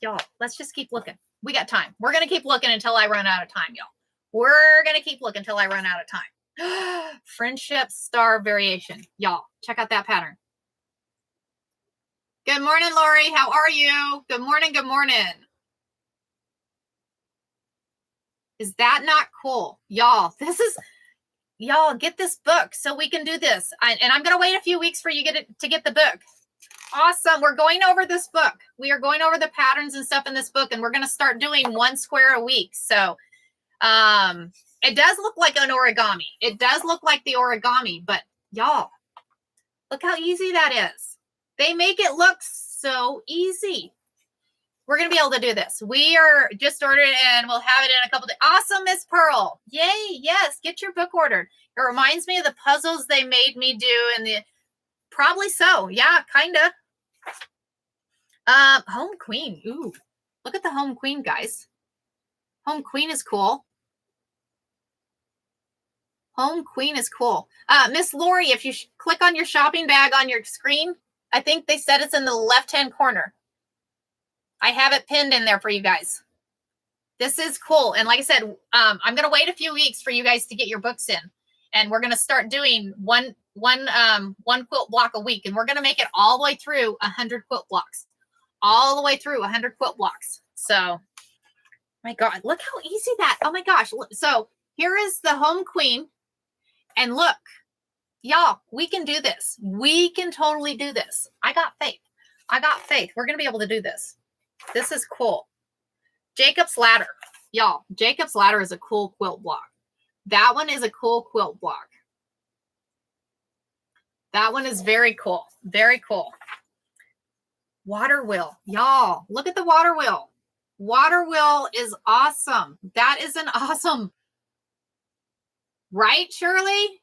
Speaker 1: Y'all, let's just keep looking. We got time. We're going to keep looking until I run out of time, y'all. We're going to keep looking until I run out of time. Friendship star variation. Y'all, check out that pattern. Good morning, Lori. How are you? Good morning. Good morning. Is that not cool? Y'all, y'all get this book so we can do this. And I'm going to wait a few weeks for you to get the book. Awesome. We're going over this book. We are going over the patterns and stuff in this book, and we're going to start doing 1 square a week. So it does look like an origami. It does look like the origami, but y'all, look how easy that is. They make it look so easy. We're going to be able to do this. We are just ordered and we'll have it in a couple days. Awesome, Miss Pearl. Yay. Yes. Get your book ordered. It reminds me of the puzzles they made me do in the, probably so. Yeah, kind of. Home Queen. Ooh, look at the Home Queen, guys. Home Queen is cool. Home Queen is cool. Miss Lori, if you click on your shopping bag on your screen, I think they said it's in the left-hand corner. I have it pinned in there for you guys. This is cool. And like I said, I'm going to wait a few weeks for you guys to get your books in. And we're going to start doing one quilt block a week. And we're going to make it all the way through 100 quilt blocks. All the way through 100 quilt blocks. So, my God, look how easy that. Oh my gosh. So here is the Home Queen. And look, y'all, we can do this. We can totally do this. I got faith. I got faith. We're going to be able to do this. This is cool. Jacob's Ladder. Y'all, Jacob's Ladder is a cool quilt block. That one is a cool quilt block. That one is very cool. Very cool. Water wheel. Y'all, look at the water wheel. Water wheel is awesome. That is an awesome. Right, Shirley?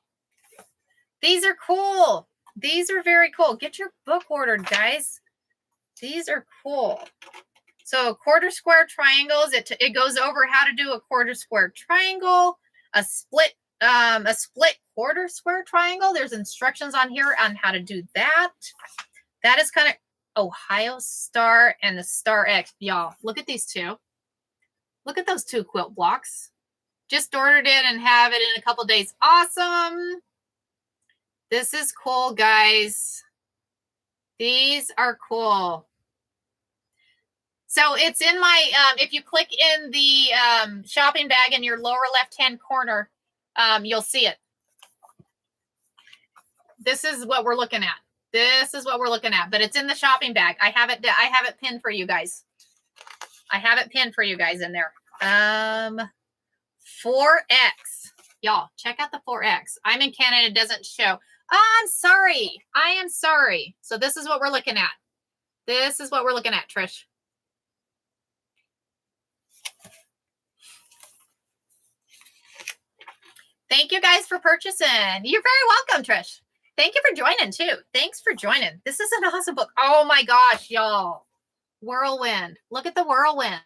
Speaker 1: These are cool. These are very cool. Get your book ordered, guys. These are cool. So quarter square triangles, it goes over how to do a quarter square triangle, a split quarter square triangle. There's instructions on here on how to do that. That is kind of Ohio Star and the Star X. Y'all, look at these two. Look at those 2 quilt blocks. Just ordered it and have it in a couple days. Awesome. This is cool, guys. These are cool. So it's in my, if you click in the shopping bag in your lower left-hand corner, you'll see it. This is what we're looking at. This is what we're looking at, but it's in the shopping bag. I have it pinned for you guys. I have it pinned for you guys in there. 4X. Y'all, check out the 4X. I'm in Canada, it doesn't show. Oh, I'm sorry. I am sorry. So this is what we're looking at. This is what we're looking at, Trish. Thank you guys for purchasing. You're very welcome, Trish. Thank you for joining too. Thanks for joining. This is an awesome book. Oh my gosh, y'all. Whirlwind. Look at the whirlwind.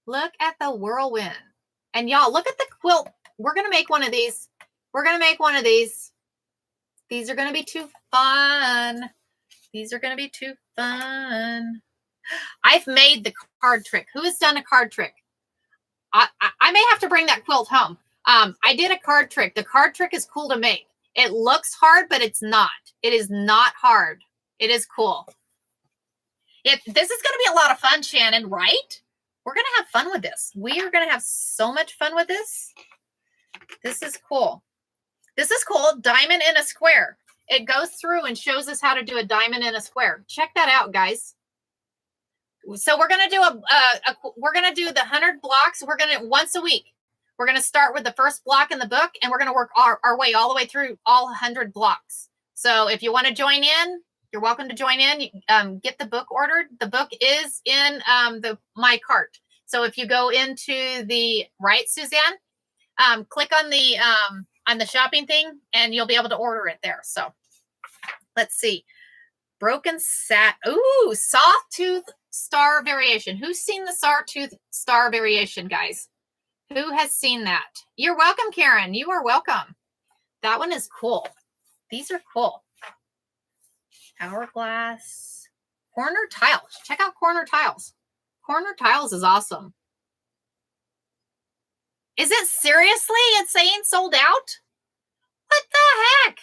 Speaker 1: Look at the whirlwind. And y'all, look at the quilt. We're going to make one of these. We're going to make one of these. These are going to be too fun. These are going to be too fun. I've made the card trick. Who has done a card trick? I may have to bring that quilt home. I did a card trick. The card trick is cool to make. It looks hard, but it's not. It is not hard. It is cool. This is going to be a lot of fun, Shannon, right? We're going to have fun with this. We are going to have so much fun with this. This is cool. This is cool. Diamond in a square. It goes through and shows us how to do a diamond in a square. Check that out, guys. So we're going to do we're going to do the 100 blocks. We're going to once a week. We're going to start with the first block in the book, and we're going to work our way all the way through all 100 blocks. So if you want to join in, you're welcome to join in. Get the book ordered. The book is in my cart. So if you go into the right, Suzanne, click on the shopping thing, and you'll be able to order it there. So let's see. Broken Sawtooth star variation. Who's seen the Sawtooth star variation, guys? Who has seen that? You're welcome, Karen. You are welcome. That one is cool. These are cool. Hourglass. Corner tiles. Check out Corner Tiles. Corner Tiles is awesome. Is it seriously? It's saying sold out? What the heck?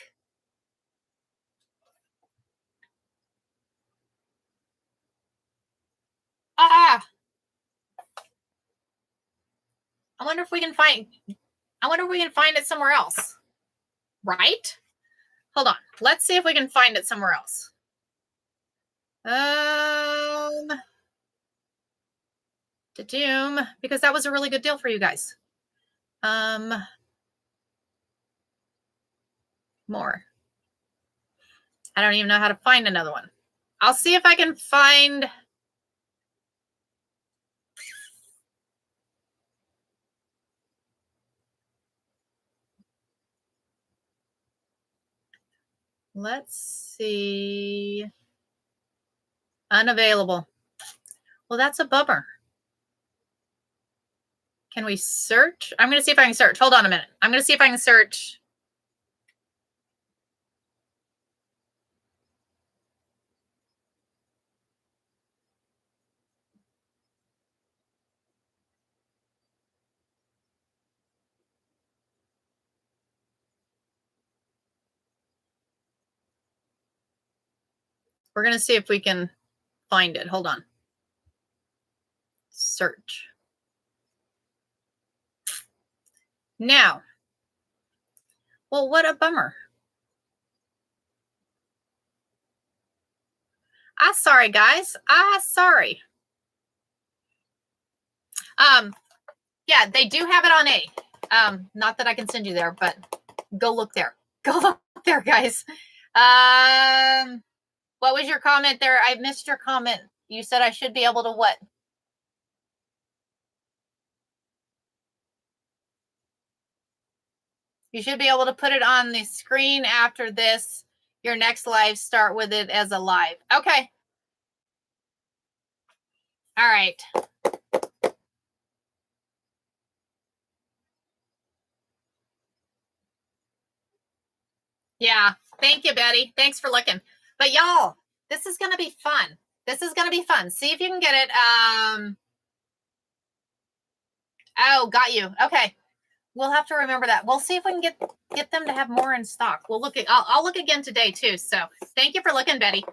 Speaker 1: I wonder if we can find it somewhere else. Right? Hold on. Let's see if we can find it somewhere else. To Doom, because that was a really good deal for you guys. More. I don't even know how to find another one. I'll see if I can find. Let's see. Unavailable. Well, that's a bummer. Can we search? I'm going to see if I can search. Hold on a minute. I'm going to see if I can search. We're going to see if we can find it. Hold on. Search. Now. Well, what a bummer. Sorry, guys. Sorry. Yeah, they do have it on A. Not that I can send you there, but go look there. Go look there, guys. What was your comment there? I missed your comment. You said I should be able to what? You should be able to put it on the screen after this. Your next live, start with it as a live. Okay. All right. Yeah. Thank you, Betty. Thanks for looking. But y'all, this is going to be fun. This is going to be fun. See if you can get it. Oh, got you. Okay. We'll have to remember that. We'll see if we can get them to have more in stock. We'll look at. I'll look again today too. So thank you for looking, Betty.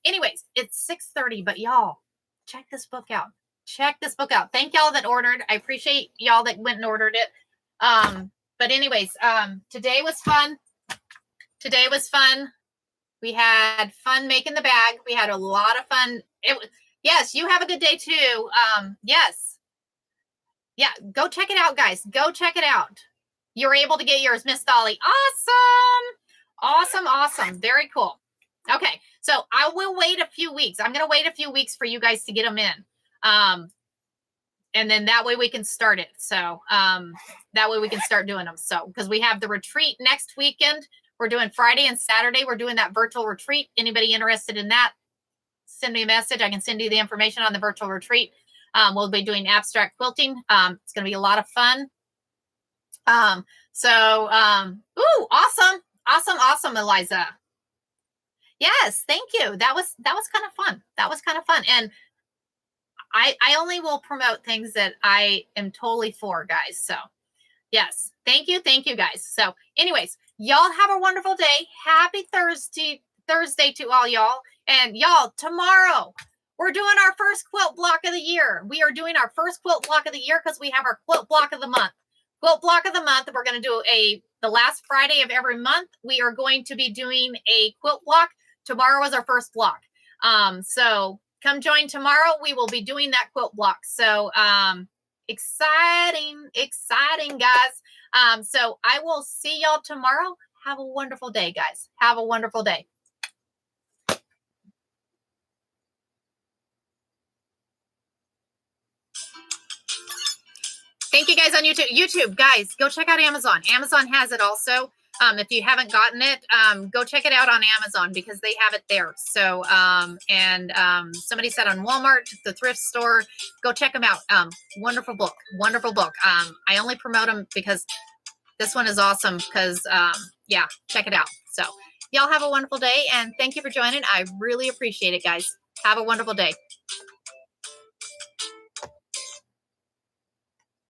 Speaker 1: Anyways, it's 6:30, but y'all check this book out. Check this book out. Thank y'all that ordered. I appreciate y'all that went and ordered it. But anyways, today was fun. Today was fun. We had fun making the bag. We had a lot of fun. Yes, you have a good day too. Yes. Yeah, go check it out, guys. Go check it out. You're able to get yours, Miss Dolly. Awesome. Very cool. Okay, so I will wait a few weeks. I'm going to wait a few weeks for you guys to get them in. And then that way we can start it. So that way we can start doing them. So because we have the retreat next weekend. We're doing Friday and Saturday. We're doing that virtual retreat. Anybody interested in that, send me a message. I can send you the information on the virtual retreat. We'll be doing abstract quilting. It's going to be a lot of fun. Awesome, Eliza. Yes, thank you. That was kind of fun. That was kind of fun. And I only will promote things that I am totally for, guys. So yes, thank you, guys. So anyways, y'all have a wonderful day. Happy Thursday to all y'all. And y'all, tomorrow, we're doing our first quilt block of the year. We are doing our first quilt block of the year because we have our quilt block of the month. Quilt block of the month, we're going to do the last Friday of every month. We are going to be doing a quilt block. Tomorrow is our first block. So come join tomorrow. We will be doing that quilt block. So exciting, guys. So I will see y'all tomorrow. Have a wonderful day, guys. Have a wonderful day. Thank you guys on YouTube. YouTube, guys, go check out Amazon. Amazon has it also. If you haven't gotten it, go check it out on Amazon because they have it there. So, somebody said on Walmart, the thrift store, go check them out. Wonderful book, wonderful book. I only promote them because this one is awesome because, yeah, check it out. So y'all have a wonderful day and thank you for joining. I really appreciate it, guys. Have a wonderful day.